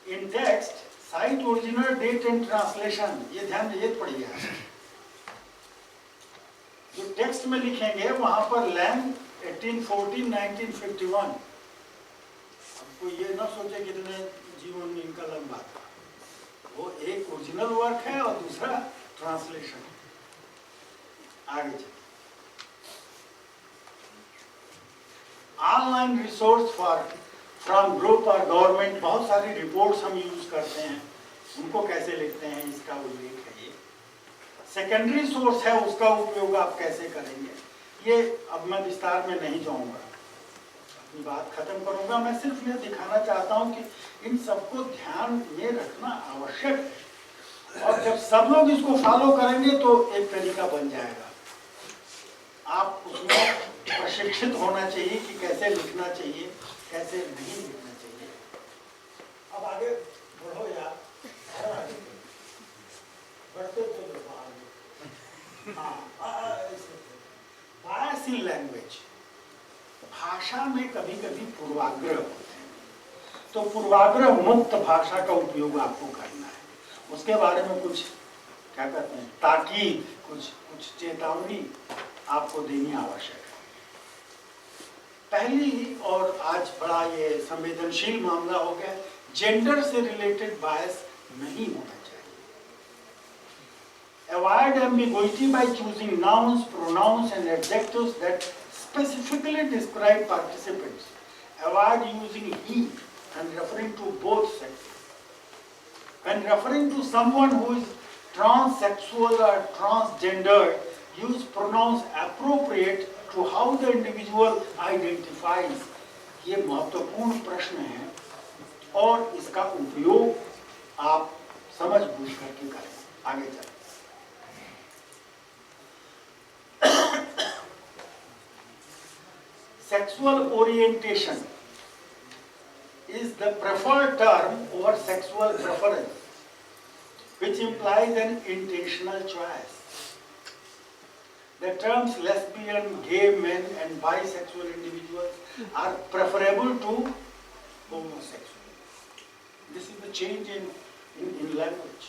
Speaker 1: In text cite original date and translation, ये ध्यान ये पढ़िए। जो टेक्स्ट में लिखेंगे वहां पर लैंग 1814 1951। अब कोई ये ना सोचे कितने जीवन में इनका लंबा था, वो एक ओरिजिनल वर्क है और दूसरा ट्रांसलेशन। आगे चलिए। Online resource for from group और गवर्नमेंट, बहुत सारी रिपोर्ट्स हम यूज करते हैं, उनको कैसे लिखते हैं इसका उल्लेख है। ये सेकेंडरी सोर्स है, उसका उपयोग आप कैसे करेंगे, ये अब मैं विस्तार में नहीं जाऊंगा, अपनी बात खत्म करूंगा। मैं सिर्फ ये दिखाना चाहता हूं कि इन सबको ध्यान में रखना आवश्यक है, और जब सब लोग इसको फॉलो करेंगे तो एक तरीका बन जाएगा। आप उसमें प्रशिक्षित होना चाहिए कि कैसे लिखना चाहिए, कैसे नहीं लिखना चाहिए। अब आगे बढ़ो यार, बढ़ते चलो आगे। बायस इन लैंग्वेज, भाषा में कभी कभी पूर्वाग्रह होते हैं, तो पूर्वाग्रह मुक्त भाषा का उपयोग आपको करना है। उसके बारे में कुछ क्या कहते हैं, ताकीद, कुछ चेतावनी आपको देनी आवश्यक है। पहली और आज बड़ा ये संवेदनशील मामला हो गया, जेंडर से रिलेटेड बायस नहीं होना चाहिए। Avoid ambiguity by choosing nouns, pronouns and adjectives that specifically describe participants. Avoid using he when referring to both sexes. When referring to someone who is transsexual or transgender, use pronouns appropriate to how the individual identifies. ये महत्वपूर्ण प्रश्न है और इसका उपयोग आप समझ बूझ करके करें। आगे चलें। Sexual orientation is the preferred term over sexual preference, which implies an intentional choice. The terms lesbian, gay men and bisexual individuals are preferable to homosexual. This is the change in language.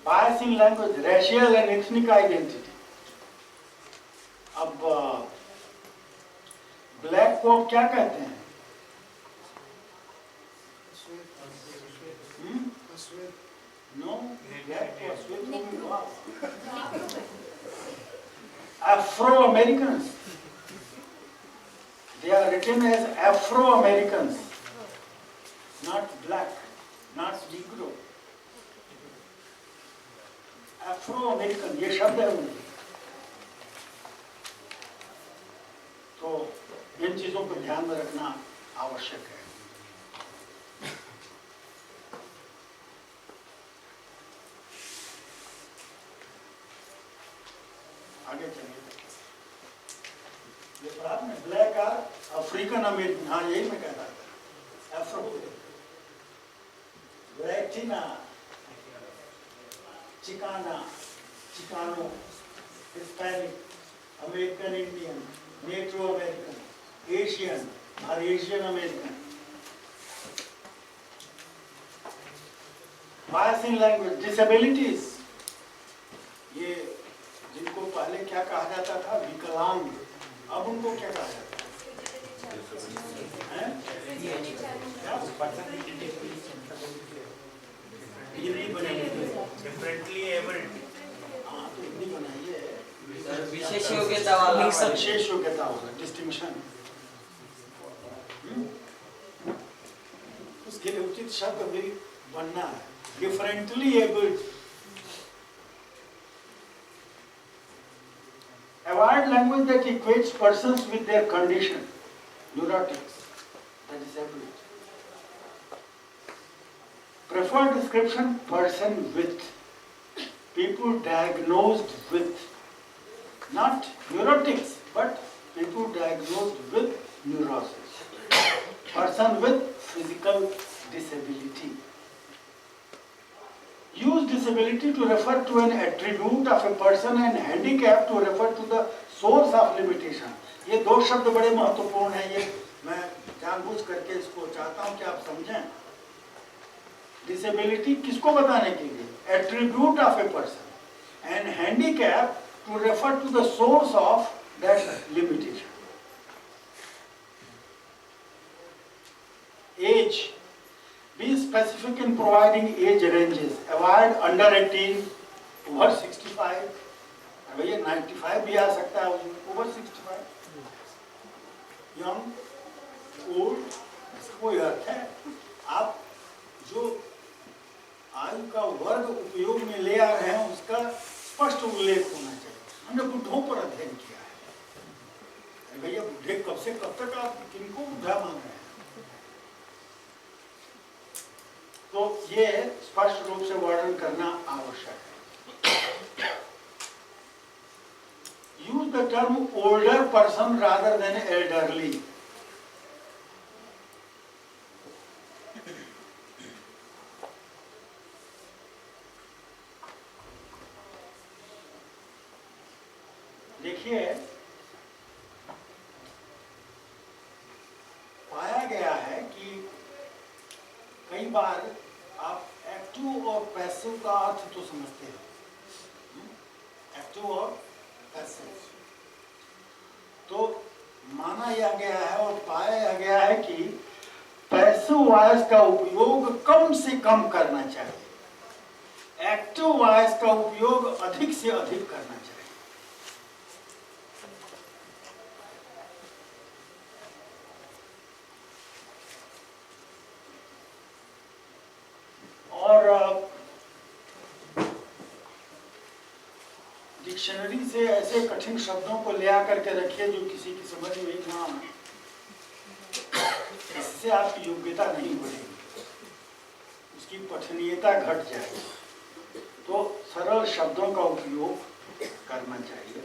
Speaker 1: Bias in language, racial and ethnic identity. अब ब्लैक को आप क्या कहते हैं? नो, ब्लैक को अश्वेत। Afro Americans, they are written as Afro Americans, not black, not Negro. Afro American ये शब्द है उनके। तो इन चीजों को ध्यान में रखना आवश्यक है। आगे चलिए। ये पढ़ा आपने, ब्लैक और अफ्रीकन अमेरिकन, हाँ यही मैं कह रहा था। Afro, Latina, Chicana, Chicano, Hispanic, American Indian, native American, Asian और Asian American. Bias in language, disabilities, ये जिनको पहले क्या कहा जाता था, विकलांग, अब उनको क्या कहा जाता है? हिंदी बनाइए,
Speaker 2: डिफरेंटली एबल्ड।
Speaker 1: हाँ तो हिंदी बनाइए,
Speaker 5: विशेष योग्यता वाला,
Speaker 1: विशेष योग्यता होगा, डिस्टिंक्शन। उसके लिए उचित शब्द भी बनना है, differently abled. Avoid language that equates persons with their condition, neurotics, that is ability. Prefer description person with, people diagnosed with, not neurotics, but people diagnosed with neurosis. Person with physical disability. Use disability to refer to an attribute of a person and handicap to refer to the source of limitation. ये दो शब्द बड़े महत्वपूर्ण हैं, ये मैं जानबूझ करके इसको चाहता हूं कि आप समझें। डिसेबिलिटी किसको बताने के लिए? Attribute of a person, and handicap to refer to the source of that limitation. Age. Be specific in providing age ranges. Avoid under 18, over 65. भैया 95 भी आ सकता है, over 65. Young, old, कोई अर्थ है. आप जो आयु का वर्ग उपयोग में ले आ रहे हैं उसका स्पष्ट उल्लेख होना चाहिए. हमने बुढ़ों पर अध्ययन किया है. भैया बुढ़े कब से कब तक आप किनको बुढ़ा मान रहे हैं? तो ये स्पष्ट रूप से वर्णन करना आवश्यक है. Use the term older person rather than elderly. देखिए, पाया गया है कि कई बार आप एक्टिव और पैसिव का अर्थ तो समझते हैं. एक्टिव और पैसिव. तो माना यह गया है और पाया गया है कि पैसिव वॉइस का उपयोग कम से कम करना चाहिए, एक्टिव वॉइस का उपयोग अधिक से अधिक करना चाहिए. और डिक्शनरी से ऐसे कठिन शब्दों को ले आकर के रखिए जो किसी की समझ में ना आए. इससे आपकी योग्यता नहीं बढ़ेगी, उसकी पठनीयता घट जाएगी. तो सरल शब्दों का उपयोग करना चाहिए.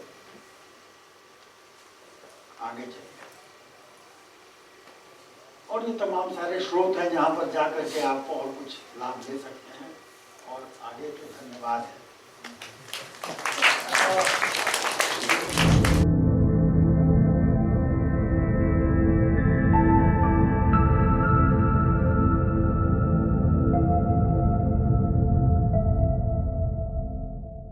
Speaker 1: आगे चलिए. और ये तमाम सारे स्रोत हैं जहाँ पर जाकर के आप और कुछ लाभ ले सकते हैं. और आगे तो धन्यवाद है.